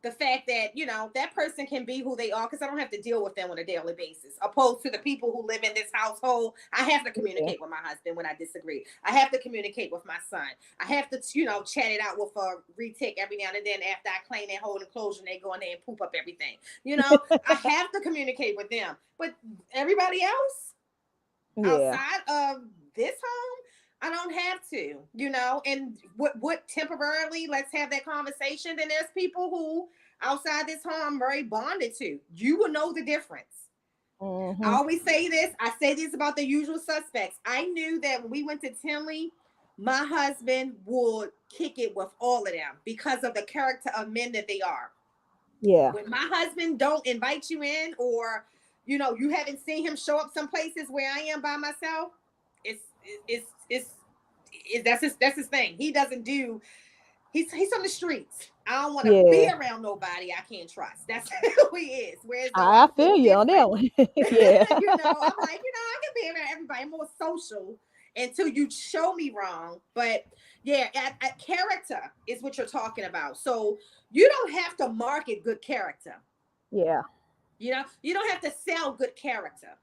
the fact that that person can be who they are because I don't have to deal with them on a daily basis. Opposed to the people who live in this household, I have to yeah, communicate with my husband when I disagree. I have to communicate with my son. I have to chat it out with a retic every now and then after I clean their whole enclosure and they go in there and poop up everything. I have to communicate with them, but everybody else yeah, outside of this home, I don't have to, and what temporarily, let's have that conversation. Then there's people who outside this home I'm very bonded to. You will know the difference. I hmm, always say this. I say this about the usual suspects. I knew that when we went to Tinley, my husband would kick it with all of them because of the character of men that they are. yeah. When my husband don't invite you in, or you haven't seen him show up some places where I am by myself, it's that's his thing. He doesn't do. He's on the streets. I don't want to be Yeah, around nobody I can't trust. That's who he is. Whereas those I people feel are you on that different. one. Yeah, I'm like, I can be around everybody. I'm more social until you show me wrong. But yeah, at character is what you're talking about. So you don't have to market good character. yeah, You don't have to sell good character.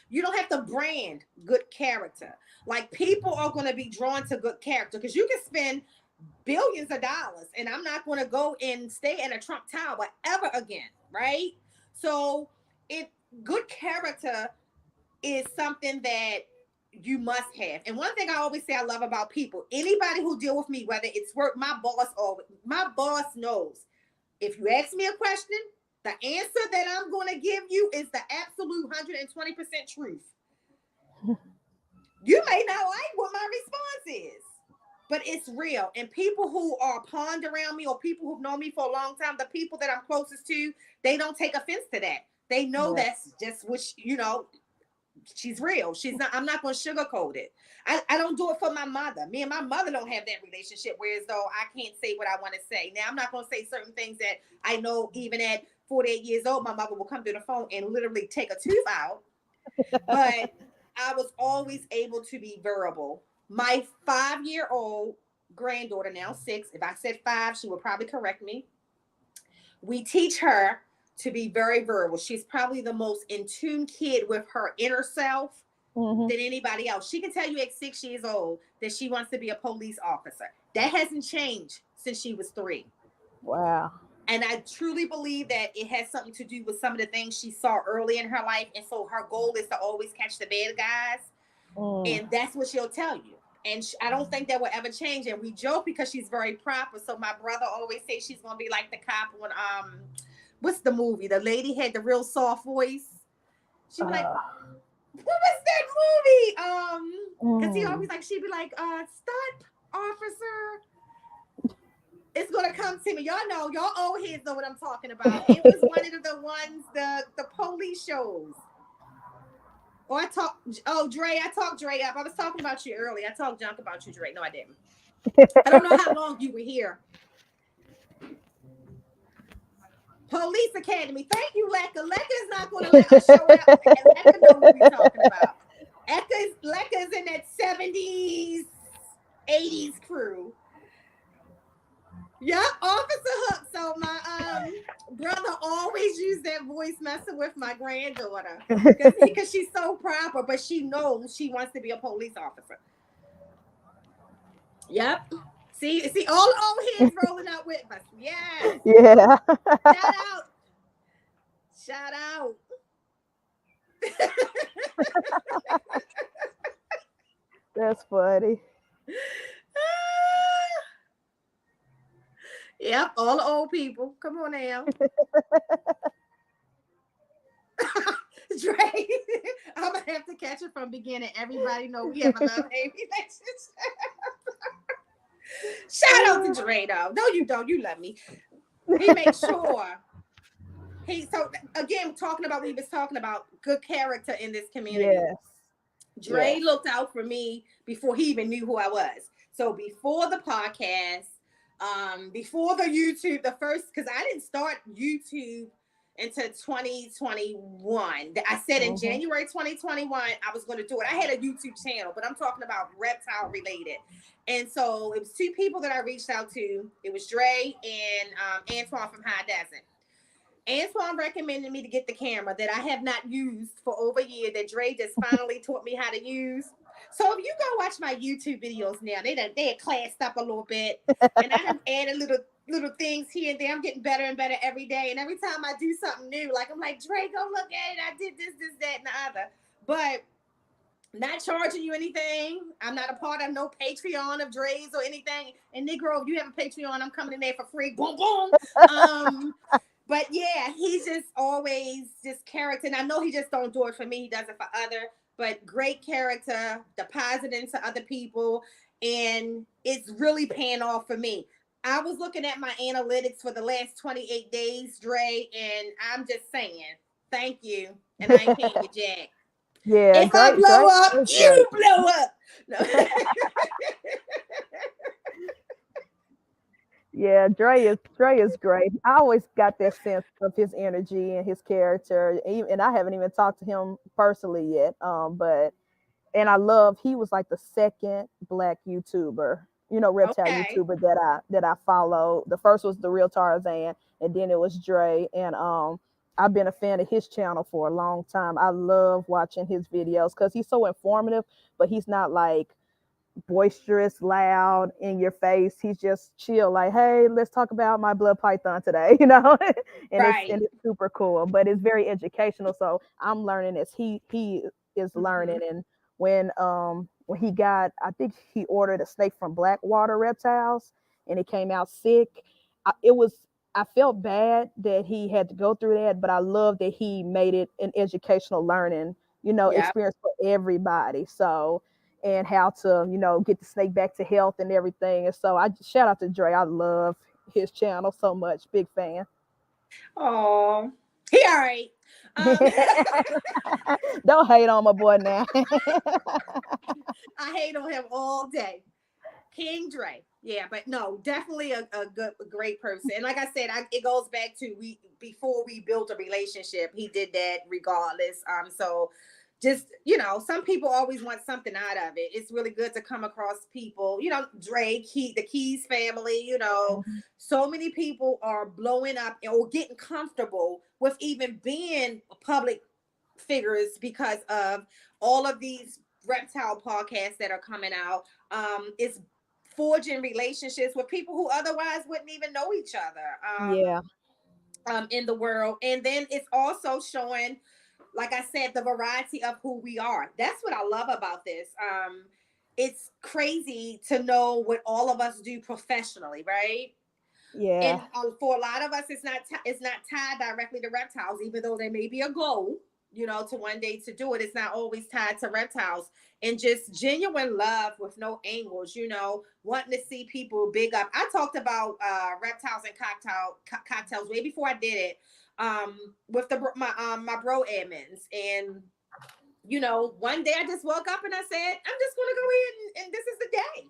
You don't have to brand good character. Like, people are going to be drawn to good character because you can spend billions of dollars and I'm not going to go and stay in a Trump Tower ever again, right? So, it good character is something that you must have. And one thing I always say I love about people, anybody who deal with me, whether it's work, my boss knows. If you ask me a question, the answer that I'm going to give you is the absolute 120% truth. You may not like what my response is, but it's real. And people who are pond around me or people who've known me for a long time, the people that I'm closest to, they don't take offense to that. They know yeah, that's just what, she's real. She's not, I'm not going to sugarcoat it. I don't do it for my mother. Me and my mother don't have that relationship, whereas though I can't say what I want to say. Now, I'm not going to say certain things that I know even at 48 years old, my mother will come to the phone and literally take a tooth out. But I was always able to be verbal. My 5-year-old granddaughter, now 6, if I said 5, she would probably correct me. We teach her to be very verbal. She's probably the most in tune kid with her inner self hmm, than anybody else. She can tell you at 6 years old that she wants to be a police officer. That hasn't changed since she was 3. wow, And I truly believe that it has something to do with some of the things she saw early in her life. And so her goal is to always catch the bad guys. mm, And that's what she'll tell you. And I don't think that will ever change. And we joke because she's very proper. So my brother always says she's gonna be like the cop when what's the movie? The lady had the real soft voice. She'd be like, uh, what was that movie? Because he mm. always like, she'd be like, stop, officer. It's gonna come to me. Y'all old heads know what I'm talking about. It was one of the ones, the police shows. Or Dre, I talked Dre up. I was talking about you earlier. I talked junk about you, Dre. No, I didn't. I don't know how long you were here. Police Academy. Thank you, Lecca. Lecca is not going to let us show out. And Lecca know what we're talking about. Lecca's in that 70s, 80s crew. Yeah, Officer Hook. So my brother always used that voice messing with my granddaughter because she's so proper, but she knows she wants to be a police officer. Yep. See, all heads rolling up with us. Yes. Yeah. Shout out. Shout out. That's funny. Yep, all the old people. Come on now. Dre, I'm gonna have to catch it from beginning. Everybody know we have a love hate relationship. Shout out to Dre though. No, you don't. You love me. He makes sure he so again talking about we was talking about good character in this community. Yes. Dre Yes. looked out for me before he even knew who I was. So before the podcast, before the YouTube, the first because I didn't start YouTube until 2021. I said in Hmm. January 2021 I was going to do it. I had a YouTube channel, but I'm talking about reptile related. And so it was two people that I reached out to. It was Dre and Antoine from High Desert. Antoine recommended me to get the camera that I have not used for over a year that Dre just finally taught me how to use. So if you go watch my YouTube videos now, they're classed up a little bit, and I done added little things here and there. I'm getting better and better every day, and every time I do something new, like I'm like Dre, go look at it. I did this, that, and the other. But not charging you anything. I'm not a part of no Patreon of Dre's or anything. And Negro, if you have a Patreon, I'm coming in there for free. Boom, boom. Um, but yeah, he's just always just character. And I know he just don't do it for me. He does it for other. But great character, depositing to other people, and it's really paying off for me. I was looking at my analytics for the last 28 days, Dre, and I'm just saying, thank you. And I ain't paying you jack. Yeah. If I Great. blow Great. up, That's great. you blow up. No. Yeah, Dre is great. I always got that sense of his energy and his character. And I haven't even talked to him personally yet. But and I love he was like the second black YouTuber, reptile Okay. YouTuber that I followed. The first was the real Tarzan, and then it was Dre. And I've been a fan of his channel for a long time. I love watching his videos because he's so informative, but he's not like boisterous, loud, in your face. He's just chill, like, hey, let's talk about my blood python today, and it's Right. and it's super cool, but it's very educational. So I'm learning as he is learning. Mm-hmm. And when he got, I think he ordered a snake from Blackwater Reptiles, and it came out sick. It was. I felt bad that he had to go through that, but I love that he made it an educational learning, Yep. experience for everybody. So and how to get the snake back to health and everything. And so I shout out to Dre. I love his channel so much. Big fan. Oh, he all right. Um, Don't hate on my boy now. I hate on him all day. King Dre. Yeah, but no, definitely a great person. And like I said, it goes back to we before we built a relationship, he did that regardless. So just some people always want something out of it. It's really good to come across people, Drake, the Keys family, Mhm. so many people are blowing up or getting comfortable with even being public figures because of all of these reptile podcasts that are coming out. It's forging relationships with people who otherwise wouldn't even know each other Yeah, in the world. And then it's also showing, like I said, the variety of who we are. That's what I love about this. It's crazy to know what all of us do professionally, right? yeah, And for a lot of us, it's not tied directly to reptiles, even though there may be a goal, to one day to do it. It's not always tied to reptiles, and just genuine love with no angles. Wanting to see people big up. I talked about reptiles and cocktails way before I did it with my bro admins. And one day I just woke up and I said, I'm just gonna go ahead and this is the day.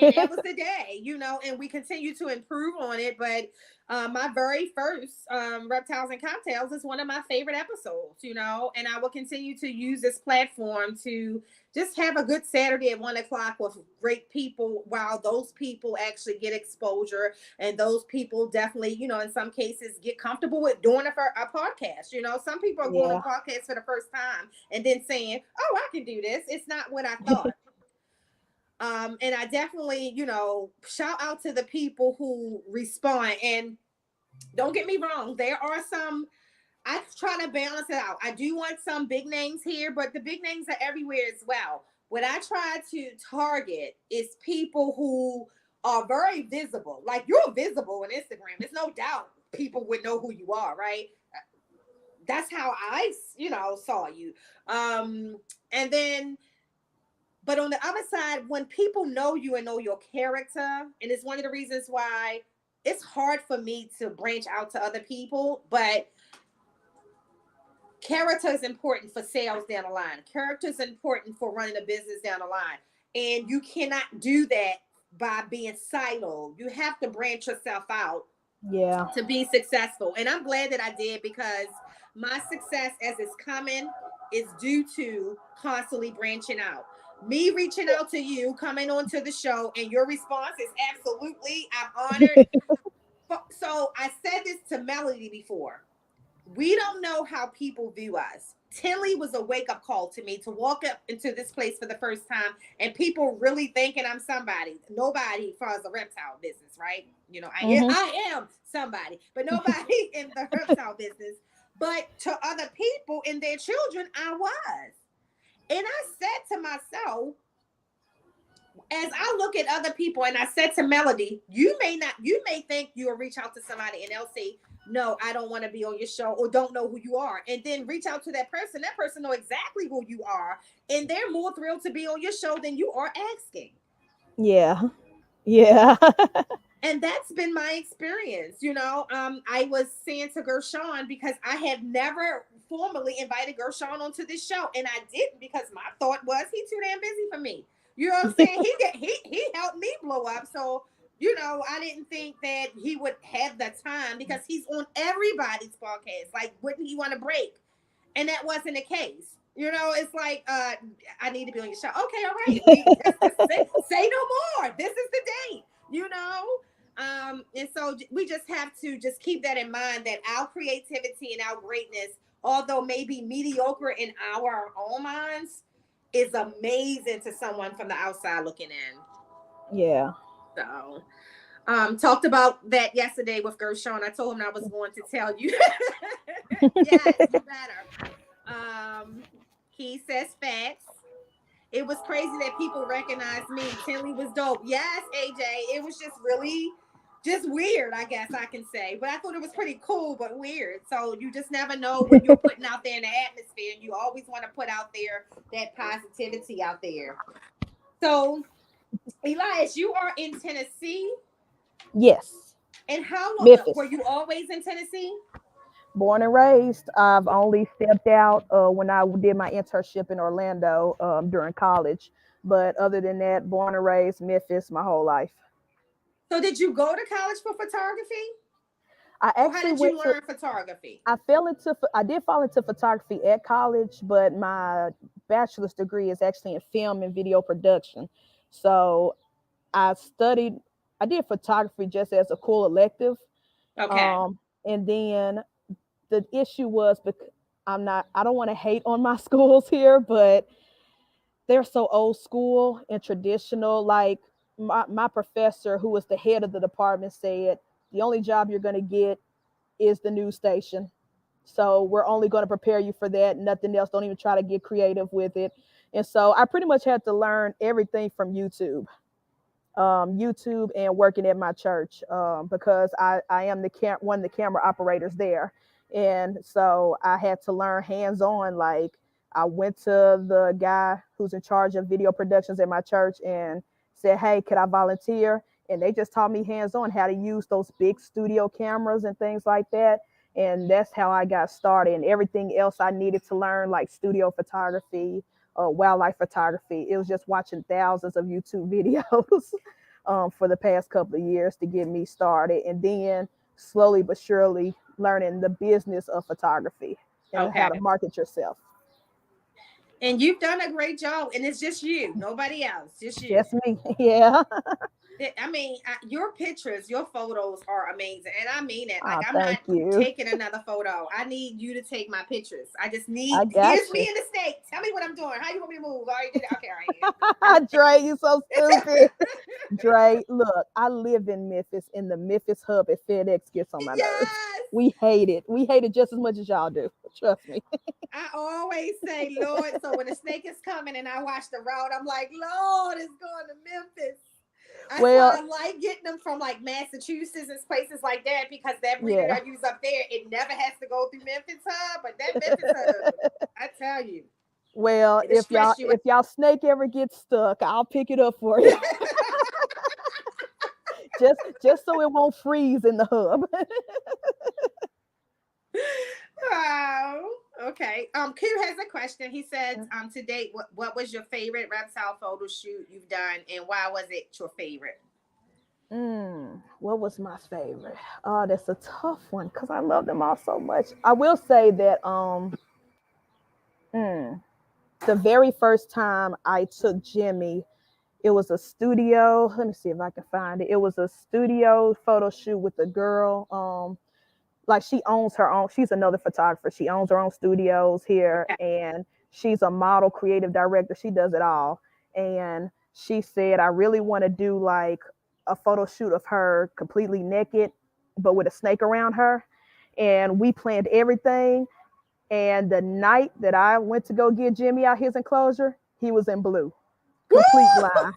And that was the day, and we continue to improve on it. But my very first Reptiles and Cocktails is one of my favorite episodes, and I will continue to use this platform to just have a good Saturday at 1 o'clock with great people, while those people actually get exposure, and those people definitely, in some cases get comfortable with doing a podcast. Some people are going Yeah. on podcasts for the first time and then saying, oh, I can do this. It's not what I thought. And I definitely, shout out to the people who respond. And don't get me wrong, there are some, I try to balance it out. I do want some big names here, but the big names are everywhere as well. What I try to target is people who are very visible. Like, you're visible on Instagram. There's no doubt people would know who you are, right? That's how I, saw you. And then, but on the other side, when people know you and know your character, and it's one of the reasons why it's hard for me to branch out to other people, but character is important for sales down the line. Character is important for running a business down the line. And you cannot do that by being siloed. You have to branch yourself out Yeah. to be successful. And I'm glad that I did, because my success as it's coming is due to constantly branching out. Me reaching out to you, coming onto the show, and your response is absolutely, I'm honored. So I said this to Melody before. We don't know how people view us. Tinley was a wake-up call to me to walk up into this place for the first time, and people really thinking I'm somebody. Nobody as far as the reptile business, right? I am somebody, but nobody in the reptile business. But to other people and their children, I was. And I said to myself, as I look at other people, and I said to Melody, you may think you'll reach out to somebody and they'll say, no, I don't want to be on your show, or don't know who you are. And then reach out to that person. That person know exactly who you are. And they're more thrilled to be on your show than you are asking. Yeah. Yeah. And that's been my experience. I was saying to Gershon, because I have never formally invited Gershon onto this show, and I didn't, because my thought was he's too damn busy for me. You know what I'm saying? He helped me blow up. So, I didn't think that he would have the time, because he's on everybody's podcast. Like, wouldn't he want to break? And that wasn't the case. It's like, I need to be on your show. Okay, all right. Say no more. This is the date. And so we just have to just keep that in mind, that our creativity and our greatness, although maybe mediocre in our own minds, is amazing to someone from the outside looking in. Yeah. So, talked about that yesterday with Gershon. I told him I was going to tell you. Yes, you better. He says facts. It was crazy that people recognized me. Tinley was dope. Yes, AJ. It was just really just weird, I guess I can say. But I thought it was pretty cool, but weird. So you just never know what you're putting out there in the atmosphere. And you always want to put out there that positivity out there. So, Elias, you are in Tennessee. Yes. And how long Memphis. were you always in Tennessee? Born and raised. I've only stepped out when I did my internship in Orlando during college. But other than that, born and raised Memphis my whole life. So did you go to college for photography? I Or how actually did you went to. learn photography? I did fall into photography at college, but my bachelor's degree is actually in film and video production. So I studied. I did photography just as a cool elective, Okay. um, and then the issue was because I don't want to hate on my schools here, but they're so old school and traditional. Like my professor, who was the head of the department, said the only job you're going to get is the news station. So we're only going to prepare you for that. Nothing else. Don't even try to get creative with it. And so I pretty much had to learn everything from YouTube and working at my church because I am one of the camera operators there. And so I had to learn hands on. Like I went to the guy who's in charge of video productions at my church and said, hey, could I volunteer? And they just taught me hands on how to use those big studio cameras and things like that. And that's how I got started. And everything else I needed to learn, like studio photography, wildlife photography, it was just watching thousands of YouTube videos. for the past couple of years to get me started. And then slowly but surely learning the business of photography and how Okay. to market yourself. And you've done a great job, and it's just you, nobody else, just you. Just me. Yeah. I mean, your pictures, your photos are amazing, and I mean it. Like, Oh, I'm not thank you. taking another photo. I need you to take my pictures. I just I need. got Here's you. me in the state. Tell me what I'm doing. How you want me to move? All right, did it. Okay, right here. I just, Dre, you so stupid. Dre, look, I live in Memphis, and the Memphis hub at FedEx gets on my nerves. yes. We hate it. We hate it just as much as y'all do. Trust me. I always say, Lord. So when the snake is coming and I watch the route, I'm like, Lord, it's going to Memphis. That's why Well, I like getting them from like Massachusetts and places like that, because that breeder yeah. I use up there, it never has to go through Memphis hub. But that Memphis hub, I tell you, Well, it'll stress you out. if y'all snake ever gets stuck, I'll pick it up for you. Just so it won't freeze in the hub. Wow. Okay. Q has a question. He says, to date, what was your favorite reptile photo shoot you've done, and why was it your favorite? What was my favorite? Oh, that's a tough one because I love them all so much. I will say that mm, the very first time I took Jimmy, it was a studio. Let me see if I can find it. It was a studio photo shoot with a girl. Like she owns her own. She's another photographer. She owns her own studios here, Okay. and she's a model, creative director. She does it all. And she said, I really want to do like a photo shoot of her completely naked, but with a snake around her. And we planned everything. And the night that I went to go get Jimmy out his enclosure, he was in blue, complete Woo! blind.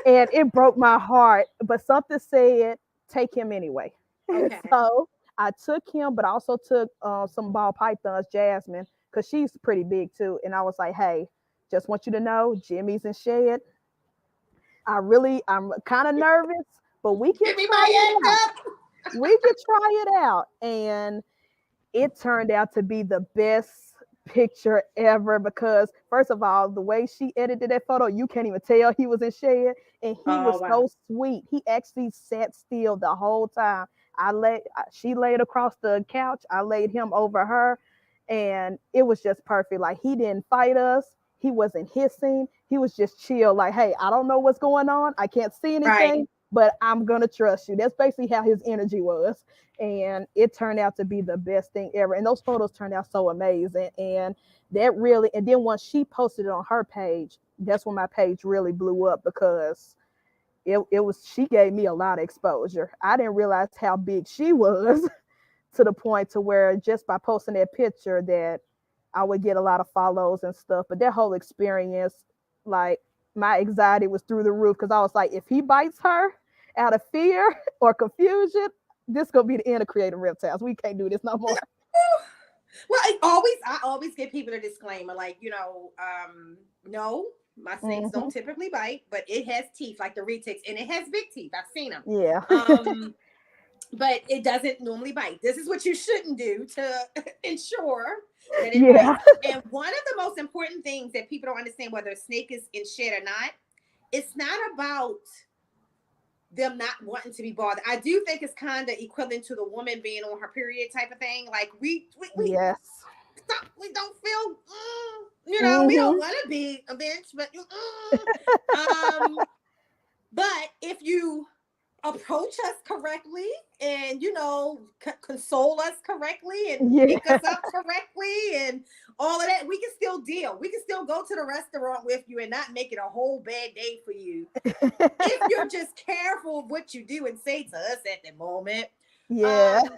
And it broke my heart. But something said, take him anyway. Okay. So I took him, but I also took some ball pythons, Jasmine, because she's pretty big too. And I was like, hey, just want you to know, Jimmy's in shed. I'm kind of nervous, but we can Give me try my it end out. up. We can try it out. And it turned out to be the best picture ever because first of all, the way she edited that photo, you can't even tell he was in shed, and he Oh was wow. so sweet. He actually sat still the whole time. She laid across the couch, I laid him over her, and it was just perfect. Like he didn't fight us, he wasn't hissing, he was just chill. Like, hey, I don't know what's going on, I can't see Right. anything, but I'm gonna trust you. That's basically how his energy was, and it turned out to be the best thing ever. And those photos turned out so amazing. And that really, and then once she posted it on her page, that's when my page really blew up because it was, she gave me a lot of exposure. I didn't realize how big she was to the point to where just by posting that picture that I would get a lot of follows and stuff. But that whole experience, like my anxiety was through the roof because I was like, if he bites her out of fear or confusion, this gonna be the end of creating reptiles. We can't do this no more. Well, I always give people a disclaimer, like, no, my snakes don't Hmm. typically bite, but it has teeth like the retics, and it has big teeth. I've seen them. Yeah. Um, but it doesn't normally bite. This is what you shouldn't do to ensure that it Yeah. bites. And one of the most important things that people don't understand, whether a snake is in shed or not, it's not about them not wanting to be bothered. I do think it's kind of equivalent to the woman being on her period type of thing. Like Yes. we don't feel, we don't Hmm. want to be a bitch, but um, but if you approach us correctly and console us correctly and Yeah. pick us up correctly and all of that, we can still deal. We can still go to the restaurant with you and not make it a whole bad day for you if you're just careful of what you do and say to us at the moment. Yeah. um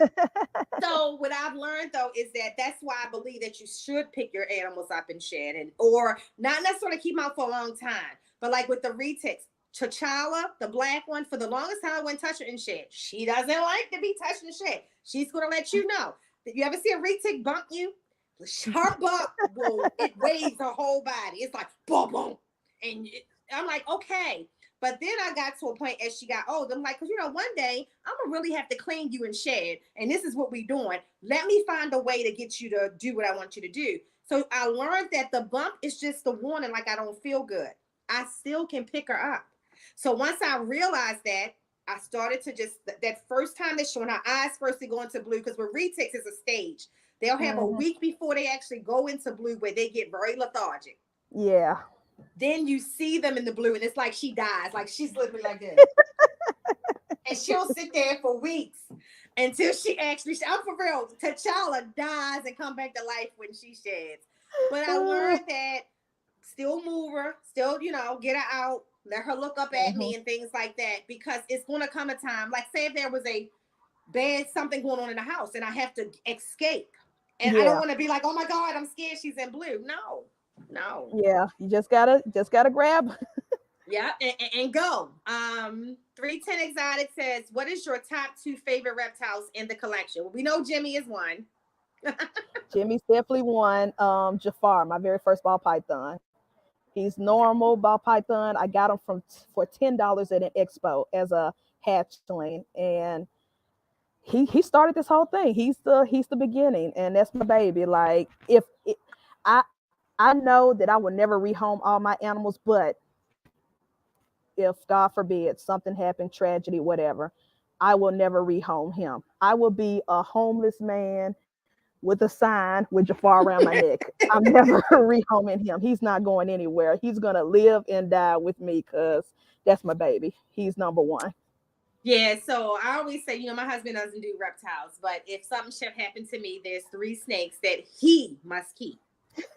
so what I've learned though is that that's why I believe that you should pick your animals up and shed, and or not necessarily keep them out for a long time. But like with the retics, T'Challa, the black one, for the longest time I wouldn't touch her in shed. She doesn't like to be touched in shed. She's gonna let you know. Did you ever see a retic bump you? Her bump will, it weighs her whole body. It's like boom boom. I'm like, okay. But then I got to a point as she got older. I'm like, because one day I'm gonna really have to clean you and shed, and this is what we're doing. Let me find a way to get you to do what I want you to do. So I learned that the bump is just the warning, like I don't feel good. I still can pick her up. So once I realized that, I started to just that first time they're showing her eyes first they go into blue, because with retics is a stage. They'll have a Mhm. week before they actually go into blue where they get very lethargic. Yeah. Then you see them in the blue, and it's like she dies, like she's literally like this, and she'll sit there for weeks until she actually. I'm for real. T'Challa dies and come back to life when she sheds. But I learned that still move her, still, get her out, let her look up at Mhm. me and things like that, because it's going to come a time, like say if there was a bad something going on in the house and I have to escape. And I don't Yeah. want to be like, oh my God, I'm scared she's in blue. No, no. Yeah. You just gotta grab. Yeah, and go. 310 Exotic says, what is your top two favorite reptiles in the collection? Well, we know Jimmy is one. Jimmy's definitely one. Jafar, my very first ball python. He's Okay. normal ball python. I got him for $10 at an expo as a hatchling, and he started this whole thing. He's the beginning, and that's my baby. Like if it, I I know that I will never rehome all my animals, but if God forbid something happened, tragedy, whatever, I will never rehome him. I will be a homeless man with a sign with Jafar around my neck. I'm never rehoming him. He's not going anywhere. He's gonna live and die with me because that's my baby. He's number one. Yeah, so I always say, my husband doesn't do reptiles, but if something should happen to me, there's three snakes that he must keep.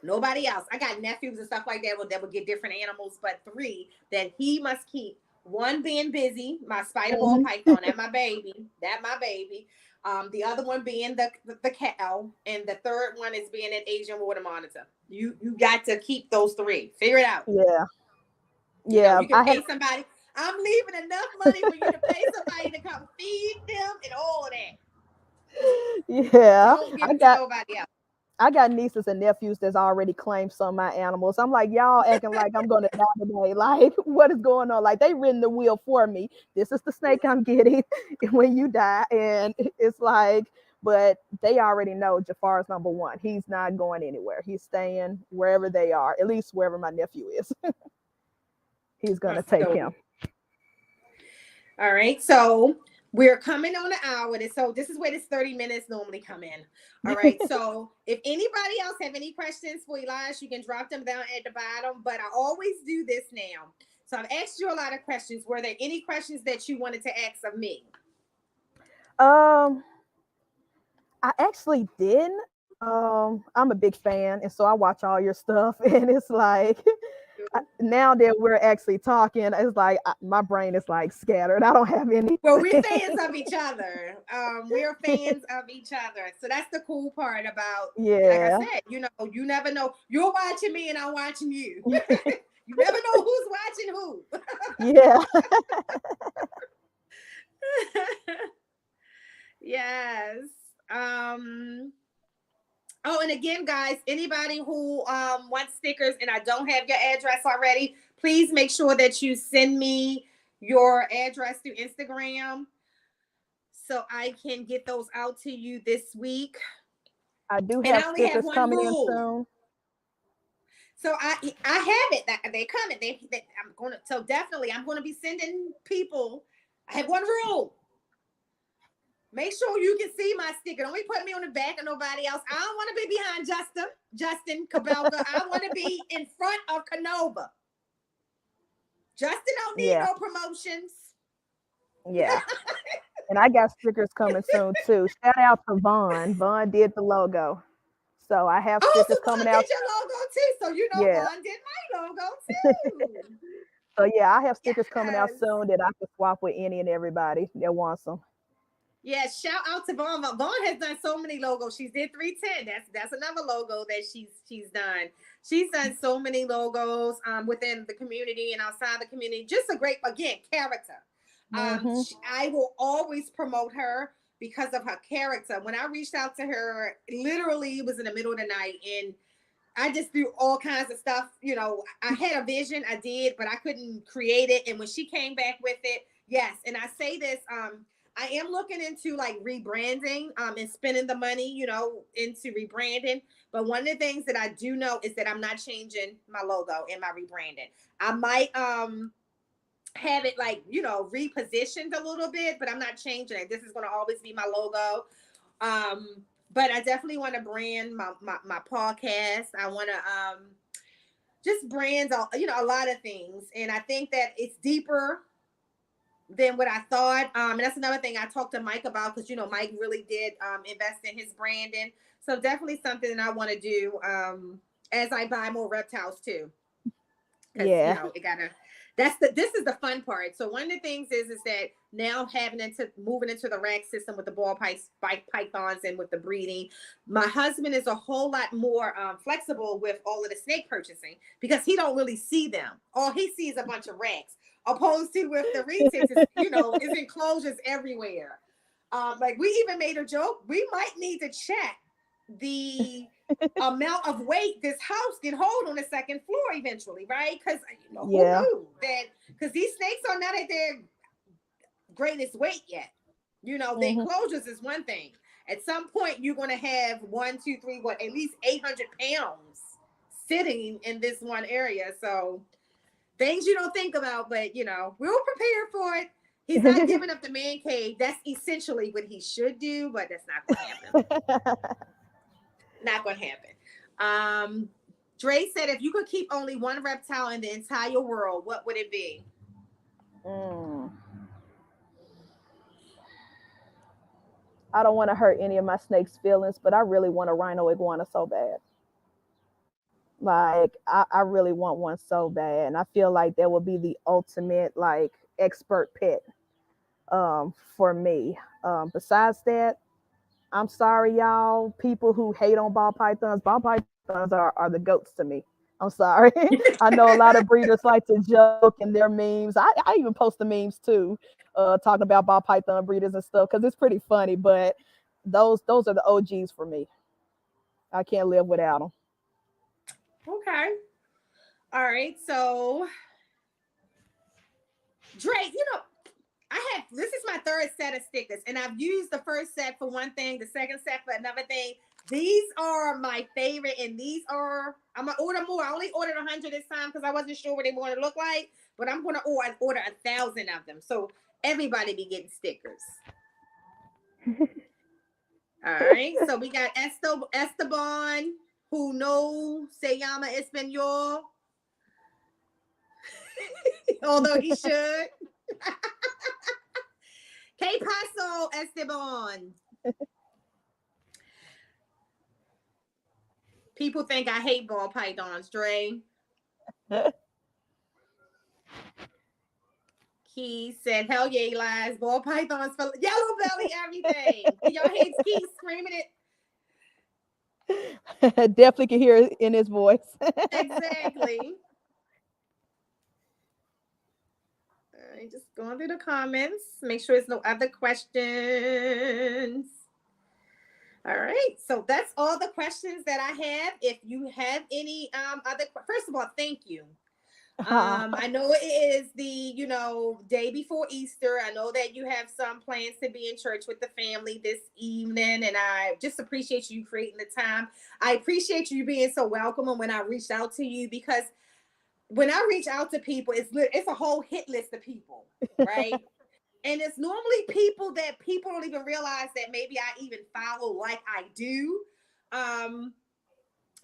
Nobody else. I got nephews and stuff like that will get different animals, but three that he must keep. One being Busy, my spider ball Mhm. python, that my baby. That my baby. The other one being the cow, and the third one is being an Asian water monitor. You got to keep those three. Figure it out. Yeah, yeah. You can I have. pay somebody. I'm leaving enough money for you to pay somebody to come feed them and all of that. Yeah, Don't give I it to got. nobody else. I got nieces and nephews that's already claimed some of my animals. I'm like, y'all acting like I'm gonna die today. Like, what is going on? Like, they ridden the wheel for me. This is the snake I'm getting when you die. And it's like, but they already know Jafar's number one. He's not going anywhere. He's staying wherever they are, at least wherever my nephew is. He's gonna take So him. all right. So we're coming on an hour. So this is where this 30 minutes normally come in. All right. So if anybody else have any questions for Elias, you can drop them down at the bottom. But I always do this now. So I've asked you a lot of questions. Were there any questions that you wanted to ask of me? um, I actually didn't. I'm a big fan, and so I watch all your stuff, and it's like now that we're actually talking, it's like my brain is like scattered. I don't have anything. Well, we're fans of each other. We're fans of each other. So that's the cool part about, like I Yeah, said, you never know. You're watching me and I'm watching you. You never know who's watching who. yeah. Yes. Um, oh, and again, guys, anybody who wants stickers and I don't have your address already, please make sure that you send me your address through Instagram so I can get those out to you this week. I do And have I only have stickers one coming in rule. soon. So I have it. They coming. I'm gonna, so definitely I'm gonna be sending people. I have one rule. Make sure you can see my sticker. Don't be putting me on the back of nobody else. I don't want to be behind Justin Cabelga. I want to be in front of Canova. Justin don't need Yeah, no promotions. yeah. And I got stickers coming soon too. Shout out to Vaughn. Vaun did the logo. So I have Oh, so stickers coming Vaughn out. did your logo too. So Yeah. Vaughn did my logo too. So yeah, I have stickers coming out Yes. soon that I can swap with any and everybody that wants them. Yes, shout out to Vaughn. Vaughn has done so many logos. She's did 310. That's another logo that she's done. She's done so many logos within the community and outside the community. Just a great, again, character. Hmm. I will always promote her because of her character. When I reached out to her, literally it was in the middle of the night, and I just threw all kinds of stuff. I had a vision, I did, but I couldn't create it. And when she came back with it, yes. And I say this, I am looking into like rebranding, and spending the money, into rebranding. But one of the things that I do know is that I'm not changing my logo and my rebranding. I might have it like, repositioned a little bit, but I'm not changing it. This is going to always be my logo. But I definitely want to brand my podcast. I want to just brand a lot of things, and I think that it's deeper than what I thought. And that's another thing I talked to Mike about, because Mike really did invest in his branding. So definitely something that I want to do as I buy more reptiles too, because Yeah. it gotta. This is the fun part. So one of the things is that now moving into the rack system with the pythons and with the breeding, my husband is a whole lot more flexible with all of the snake purchasing, because he don't really see them. All he sees is a bunch of racks, opposed to with the retails, is enclosures everywhere. Like we even made a joke. We might need to check the amount of weight this house can hold on the second floor eventually, right? Because who Yeah. knew that? Because these snakes are not at their greatest weight yet. The Hmm. enclosures is one thing. At some point, you're going to have one, two, three, at least 800 pounds sitting in this one area. So things you don't think about, but we'll prepare for it. He's not giving up the man cave. That's essentially what he should do, but that's not going to happen. Not going to happen. Dre said, if you could keep only one reptile in the entire world, what would it be? Mm. I don't want to hurt any of my snake's feelings, but I really want a rhino iguana so bad. Like I really want one so bad, and I feel like that would be the ultimate like expert pet for me. Besides that, I'm sorry, y'all. People who hate on ball pythons are the goats to me. I'm sorry. I know a lot of breeders like to joke in their memes. I even post the memes too, talking about ball python breeders and stuff because it's pretty funny. But those are the OGs for me. I can't live without them. Okay. All right. So, Dre, this is my third set of stickers, and I've used the first set for one thing, the second set for another thing. These are my favorite, and I'm gonna order more. I only ordered 100 this time because I wasn't sure what they want to look like, but I'm gonna order 1,000 of them, so everybody be getting stickers. All right, so we got Esteban, who knows se llama Espanol, although he should. Que paso, Esteban? People think I hate ball pythons, Dre. He said, hell yeah, he lies. Ball pythons for yellow belly, everything. And y'all hear Keith screaming it? Definitely can hear it in his voice. Exactly. All right, just going through the comments. Make sure there's no other questions. All right, so that's all the questions that I have. If you have any first of all, thank you. I know it is the day before Easter. I know that you have some plans to be in church with the family this evening, and I just appreciate you creating the time. I appreciate you being so welcoming when I reached out to you, because when I reach out to people, it's a whole hit list of people, right? And it's normally people that people don't even realize that maybe I even follow like I do. Um,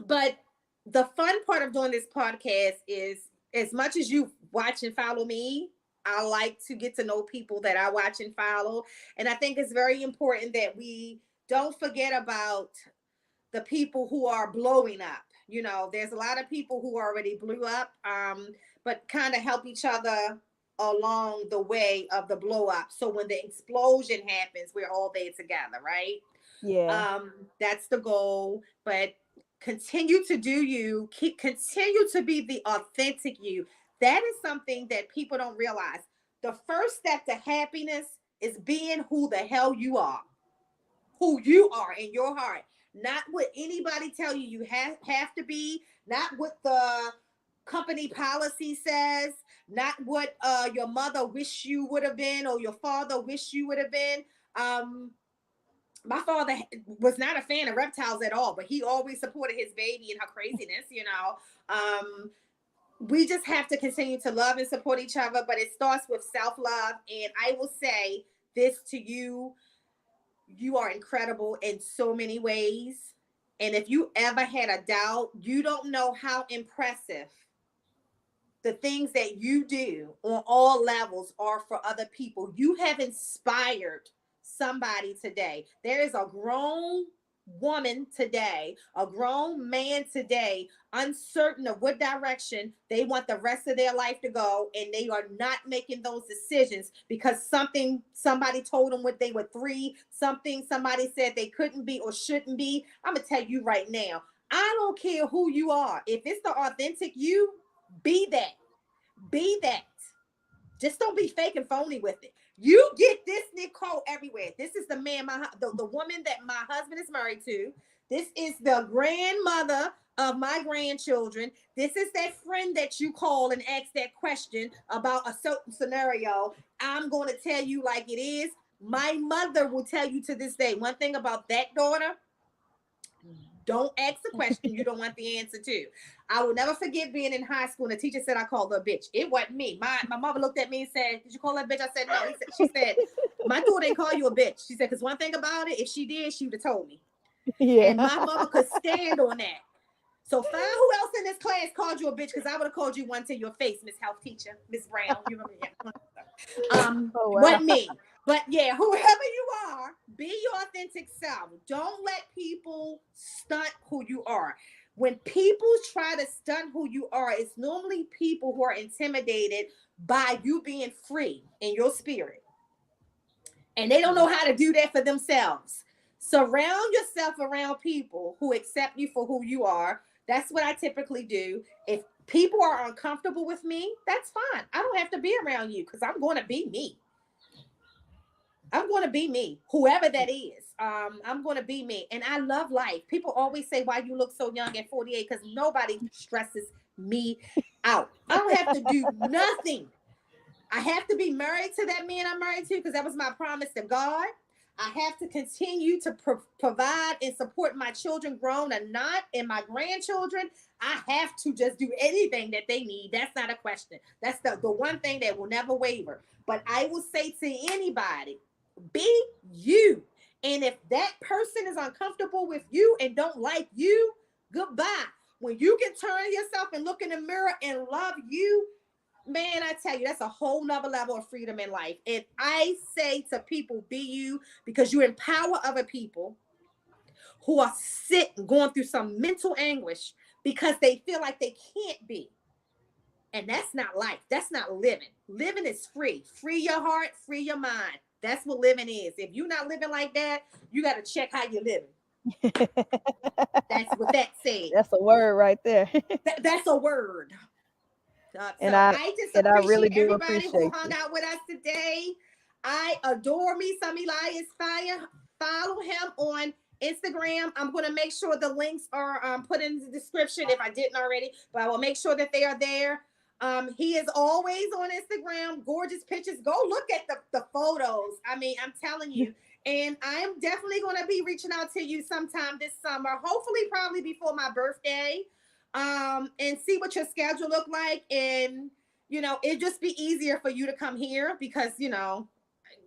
but the fun part of doing this podcast is, as much as you watch and follow me, I like to get to know people that I watch and follow. And I think it's very important that we don't forget about the people who are blowing up. There's a lot of people who already blew up, but kind of help each other along the way of the blow up. So when the explosion happens, we're all there together, right? Yeah. That's the goal. But continue to do you. Continue to be the authentic you. That is something that people don't realize. The first step to happiness is being who the hell you are, who you are in your heart, not what anybody tell you have to be, not what the company policy says, not what your mother wish you would have been or your father wish you would have been. My father was not a fan of reptiles at all, but he always supported his baby and her craziness. we just have to continue to love and support each other, but it starts with self-love. And I will say this to you, you are incredible in so many ways. And if you ever had a doubt, you don't know how impressive the things that you do on all levels are for other people. You have inspired somebody today. There is a grown woman today, a grown man today, uncertain of what direction they want the rest of their life to go, and they are not making those decisions because somebody told them when they were 3, something somebody said they couldn't be or shouldn't be. I'm gonna tell you right now, I don't care who you are. If it's the authentic you, be that. Be that. Just don't be fake and phony with it. You get this Nicole everywhere. This is the man, the woman that my husband is married to. This is the grandmother of my grandchildren. This is that friend that you call and ask that question about a certain scenario. I'm going to tell you like it is. My mother will tell you to this day. One thing about that daughter, don't ask a question you don't want the answer to. I will never forget being in high school and the teacher said I called her a bitch. It wasn't me. My mother looked at me and said, "Did you call her a bitch?" I said, "No." She said, "My daughter didn't call you a bitch." She said, "Because one thing about it, if she did, she would have told me." Yeah. And my mother could stand on that. So find who else in this class called you a bitch, because I would have called you one to your face, Miss Health Teacher, Miss Brown. You remember that? Oh wow. What me. But yeah, whoever you are, be your authentic self. Don't let people stunt who you are. When people try to stunt who you are, it's normally people who are intimidated by you being free in your spirit. And they don't know how to do that for themselves. Surround yourself around people who accept you for who you are. That's what I typically do. If people are uncomfortable with me, that's fine. I don't have to be around you because I'm going to be me. I'm going to be me, whoever that is. I'm going to be me. And I love life. People always say, "Why you look so young at 48?" Because nobody stresses me out. I don't have to do nothing. I have to be married to that man I'm married to because that was my promise to God. I have to continue to provide and support my children, grown or not, and my grandchildren. I have to just do anything that they need. That's not a question. That's the one thing that will never waver. But I will say to anybody, be you. And if that person is uncomfortable with you and don't like you, goodbye. When you can turn yourself and look in the mirror and love you, man, I tell you, that's a whole nother level of freedom in life. And I say to people, be you, because you empower other people who are sick, going through some mental anguish because they feel like they can't be. And that's not life. That's not living. Living is free. Free your heart, free your mind. That's what living is. If you're not living like that, you got to check how you're living. That's what that said. That's a word right there. That's a word. and So I I just and I really appreciate do everybody who appreciate hung you. out with us today. I adore me some Elias Fire. Follow him on Instagram. I'm going to make sure the links are put in the description if I didn't already, but I will make sure that they are there. He is always on Instagram. Gorgeous pictures. Go look at the photos. I mean, I'm telling you. And I'm definitely going to be reaching out to you sometime this summer, hopefully probably before my birthday, and see what your schedule look like. And, it'd just be easier for you to come here because,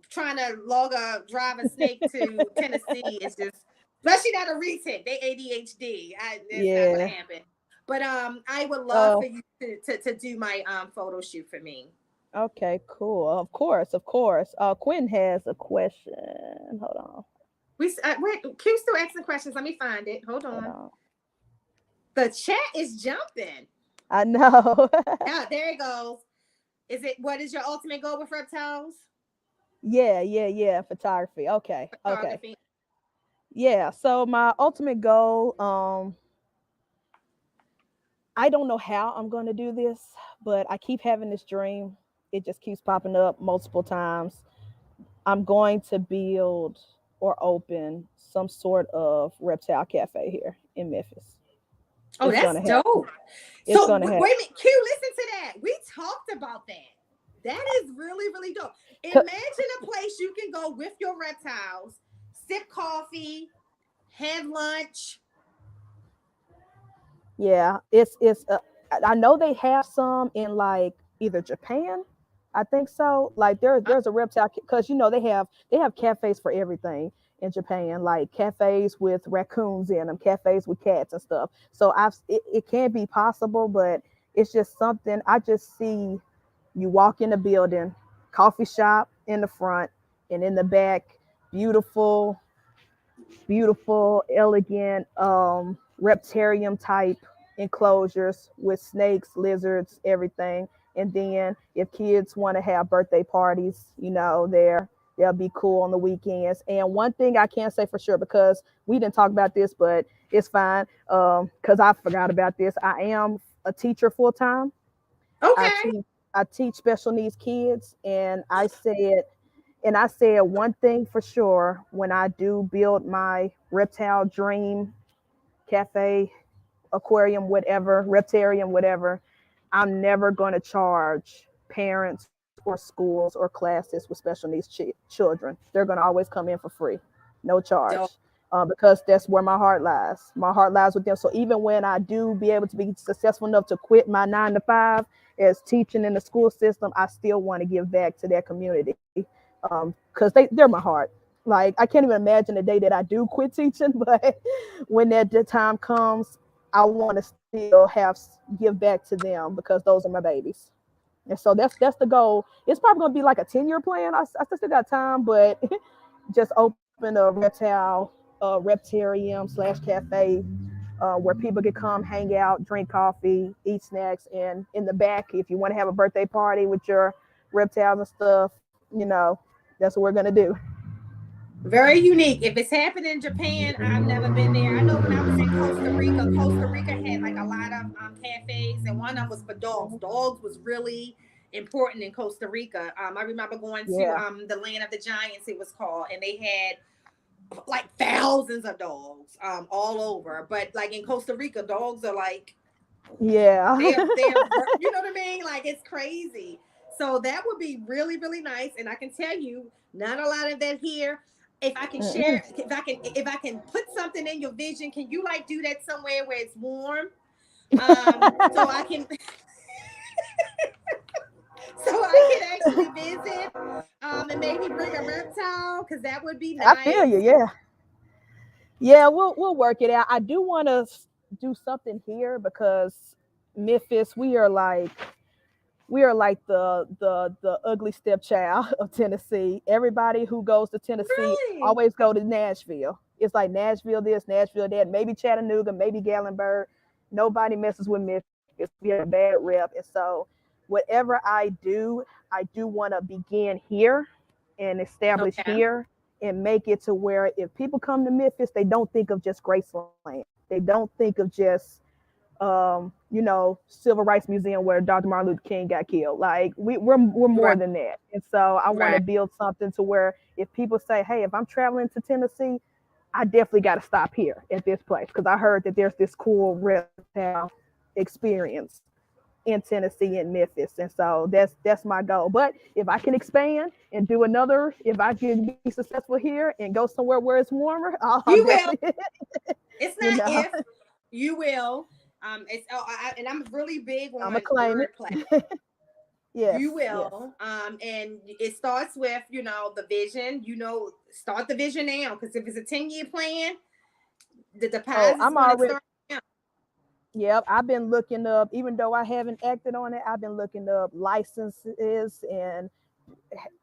trying to drive a snake to Tennessee is just, especially not a recent. They ADHD. That's not going to Yeah. happen. But I would love for Oh, you to do my photo shoot for me. okay, cool. Of course, of course. Quinn has a question. Hold on. Wait, Q still asking questions. Let me find it. Hold Hold on. on. The chat is jumping. I know. Ah, there it goes. What is your ultimate goal with reptiles? Yeah, yeah, yeah. Photography. Okay, okay. Photography. Yeah. So my ultimate goal, I don't know how I'm going to do this, but I keep having this dream. It just keeps popping up multiple times. I'm going to build or open some sort of reptile cafe here in Memphis. Oh, It's going that's to happen. dope. It's So going to wait a happen. minute, Q, listen to that. We talked about that. That is really, really dope. Imagine a place you can go with your reptiles, sip coffee, have lunch. Yeah, it's I know they have some in like either Japan. I think so. Like there's a reptile because they have cafes for everything in Japan, like cafes with raccoons in them, cafes with cats and stuff. So it can be possible, but it's just something I just see. You walk in the building, coffee shop in the front, and in the back, beautiful, beautiful, elegant reptarium type enclosures with snakes, lizards, everything. And then if kids want to have birthday parties, they'll be cool on the weekends. And one thing I can't say for sure because we didn't talk about this, but it's fine because I forgot about this. I am a teacher full time. I Okay. teach I teach special needs kids, and I said one thing for sure when I do build my reptile dream cafe, aquarium, whatever, reptarium, whatever, I'm never going to charge parents or schools or classes with special needs children. They're going to always come in for free, no charge, Dope. because that's where my heart lies. My heart lies with them. So even when I do be able to be successful enough to quit my 9 to 5 as teaching in the school system, I still want to give back to that community because they're my heart. Like I can't even imagine the day that I do quit teaching, but when that time comes, I want to still give back to them because those are my babies. And so that's the goal. It's probably gonna be like a 10-year plan. I still got time, but just open a reptarium slash cafe where people can come, hang out, drink coffee, eat snacks, and in the back, if you want to have a birthday party with your reptiles and stuff, that's what we're gonna do. Very unique. If it's happening in Japan, I've never been there. I know when I was in Costa Rica had like a lot of cafes, and one of them was for dogs. Mhm. Dogs was really important in Costa Rica. I remember going to Yeah, the Land of the Giants, it was called, and they had like thousands of dogs all over. But like in Costa Rica, dogs are like yeah, they're you know what I mean? Like it's crazy. So that would be really really nice, and I can tell you, not a lot of that here. If I can Mm-mm. share, if I can put something in your vision, can you like do that somewhere where it's warm? So I can so I can actually visit, and maybe bring a reptile because that would be I feel nice. you. Yeah, yeah. We'll work it out. I do want to do something here because Memphis, we are like the ugly stepchild of Tennessee. Everybody who goes to Tennessee Really? always go to Nashville. It's like Nashville this, Nashville that, maybe Chattanooga, maybe Gallenberg. Nobody messes with Memphis. We have a bad rep. And so whatever I do want to begin here and establish Okay. here and make it to where if people come to Memphis, they don't think of just Graceland. They don't think of just Civil Rights Museum where Dr. Martin Luther King got killed. Like we're more Right. than that. And so I want to Right. build something to where if people say, hey, if I'm traveling to Tennessee, I definitely got to stop here at this place because I heard that there's this cool reptile experience in Tennessee and Memphis. And so that's my goal. But if I can expand and do another, if I can be successful here and go somewhere where it's warmer, I'll You will. definitely, It's you not know, if you will. It's and I'm really big I'm gonna on claim it. wordplay. You Yes, yes. will. And it starts with the vision. Start the vision now because if it's a 10-year plan, the Oh, deposit is I'm going to already. start now. Yep, I've been looking up. Even though I haven't acted on it, I've been looking up licenses and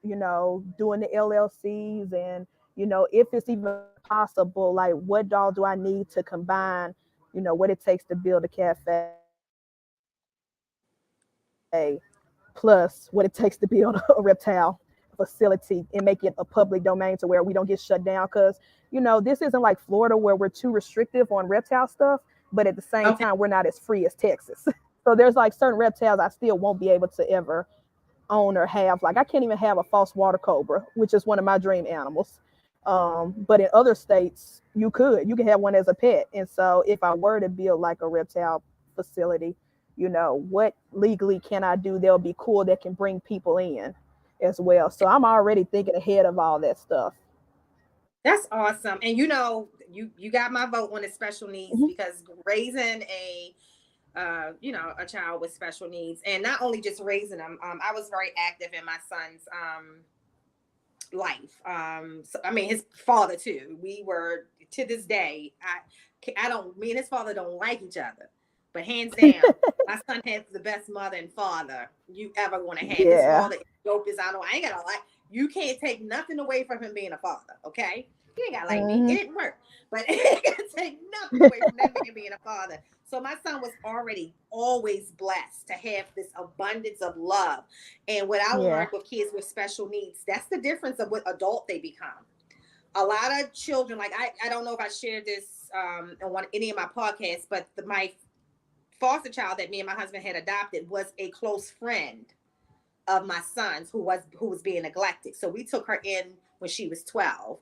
doing the LLCs and if it's even possible, like what all do I need to combine, what it takes to build a cafe plus what it takes to build a reptile facility and make it a public domain to where we don't get shut down because this isn't like Florida where we're too restrictive on reptile stuff, but at the same time we're not as free as Okay. Texas. So there's like certain reptiles I still won't be able to ever own or have. Like I can't even have a false water cobra, which is one of my dream animals. But in other states, you can have one as a pet. And so if I were to build like a reptile facility, what legally can I do that'll be cool that can bring people in as well. So I'm already thinking ahead of all that stuff. That's awesome. And you got my vote on the special needs Mhm. because raising a a child with special needs, and not only just raising them. I was very active in my son's life. So, I mean, his father too. We were, to this day. I don't. Me and his father don't like each other, but hands down, my son has the best mother and father you ever going to have. His Yeah. father is dope as I know. I ain't gotta like. You can't take nothing away from him being a father. Okay, you ain't gotta like me. It Hmm. didn't work, but you can't take nothing away from that man being a father. So my son was already always blessed to have this abundance of love. And what I Yeah. learned with kids with special needs, that's the difference of what adult they become. A lot of children, like I don't know if I shared this on any of my podcasts, but my foster child that me and my husband had adopted was a close friend of my son's who was being neglected. So we took her in when she was 12.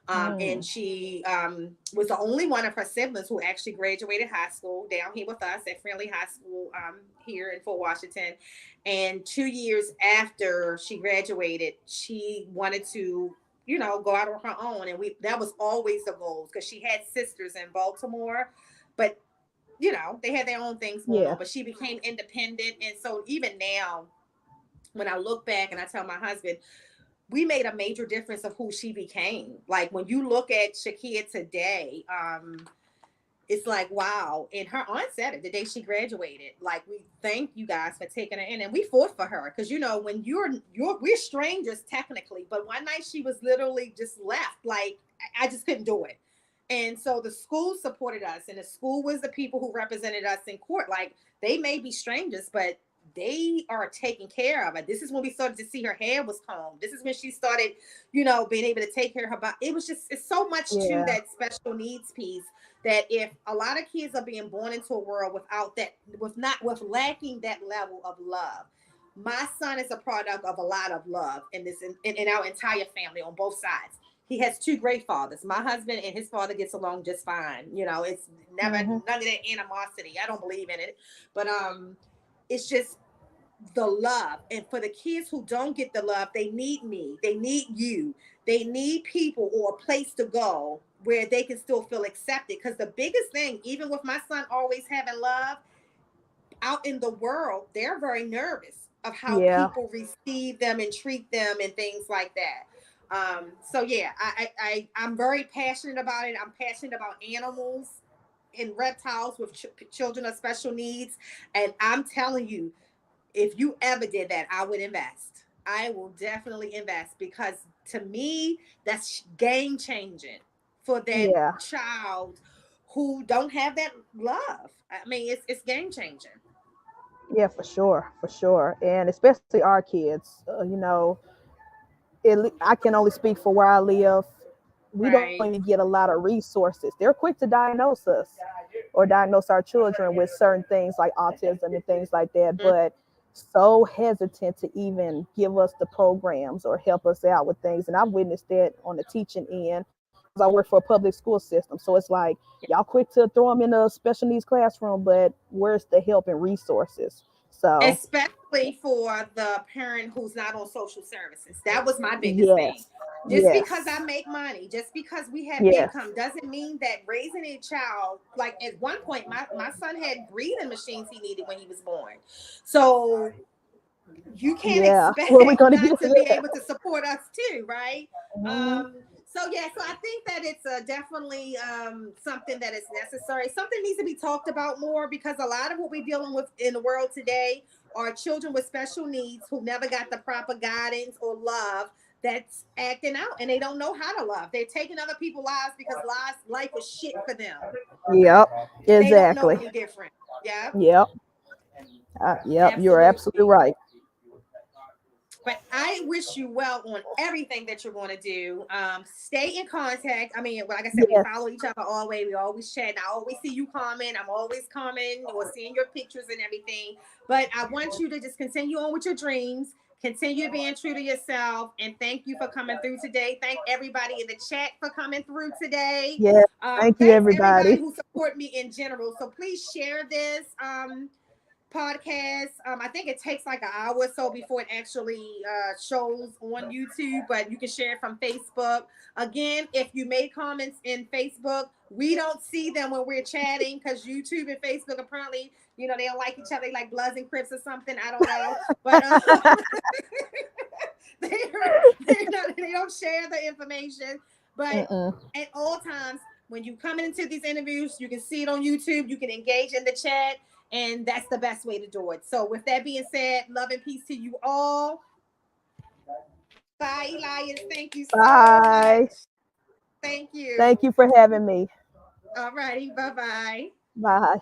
And Mm. she was the only one of her siblings who actually graduated high school down here with us at Friendly High School here in Fort Washington. And 2 years after she graduated, she wanted to, go out on her own. And that was always the goal because she had sisters in Baltimore, but they had their own things going Yeah. on. But she became independent, and so even now, when I look back and I tell my husband, we made a major difference of who she became. Like when you look at Shakia today, it's like, wow. And her aunt said it the day she graduated. Like, we thank you guys for taking her in, and we fought for her because when we're strangers technically, but one night she was literally just left. Like, I just couldn't do it. And so the school supported us, and the school was the people who represented us in court. Like, they may be strangers, but they are taking care of it. This is when we started to see her hair was combed. This is when she started, being able to take care of her body. It's so much to Yeah. that special needs piece that if a lot of kids are being born into a world without that, with lacking that level of love. My son is a product of a lot of love in our entire family on both sides. He has two great fathers. My husband and his father gets along just fine. It's never Hmm. none of that animosity. I don't believe in it, but it's just the love. And for the kids who don't get the love, they need me. They need you. They need people or a place to go where they can still feel accepted. Because the biggest thing, even with my son always having love, out in the world, they're very nervous of how Yeah. people receive them and treat them and things like that. So yeah, I'm very passionate about it. I'm passionate about animals and reptiles with children of special needs. And I'm telling you, if you ever did that, I would invest. I will definitely invest because to me, that's game changing for that Yeah. child who don't have that love. I mean, it's game changing. Yeah, for sure, for sure, and especially our kids. I can only speak for where I live. We don't Right. even get a lot of resources. They're quick to diagnose us or diagnose our children with certain things like autism and things like that, Mhm. but so hesitant to even give us the programs or help us out with things. And I've witnessed that on the teaching end because I work for a public school system. So it's like y'all quick to throw them in a special needs classroom, but where's the help and resources? So, Especially for the parent who's not on social services. That was my biggest thing. yes, Just because I yes, make money, just because we have yes, income, doesn't mean that raising a child, like at one point, my son had breathing machines he needed when he was born. So you can't yeah. What are we expect going to not do? to be able to support us too, right? Hmm. So yeah, so I think that it's definitely something that is necessary. Something needs to be talked about more because a lot of what we're dealing with in the world today are children with special needs who never got the proper guidance or love that's acting out and they don't know how to love. They're taking other people's lives because life was shit for them. Yep, They don't know exactly. any different. Yeah, Yep, yep. You're absolutely absolutely. right. But I wish you well on everything that you're going to do. Stay in contact. I mean, like I said, we Yes, follow each other all the way. We always chat. I always see you comment. I'm always commenting or seeing your pictures and everything. But I want you to just continue on with your dreams. Continue being true to yourself. And thank you for coming through today. Thank everybody in the chat for coming through today. yes. Thank you, Thanks everybody everybody. who support me in general. So please share this. podcast. I think it takes like an hour or so before it actually shows on YouTube, but you can share it from Facebook. Again, if you made comments in Facebook, we don't see them when we're chatting because YouTube and Facebook apparently, they don't like each other, like Bloods and Crips or something. I don't know, but they don't share the information. But Mm-mm. at all times, when you come into these interviews, you can see it on YouTube. You can engage in the chat, and that's the best way to do it. So, with that being said, love and peace to you all. Bye, Elias. Thank you so Bye. much. Thank you. Thank you for having me. All righty. Bye bye. Bye.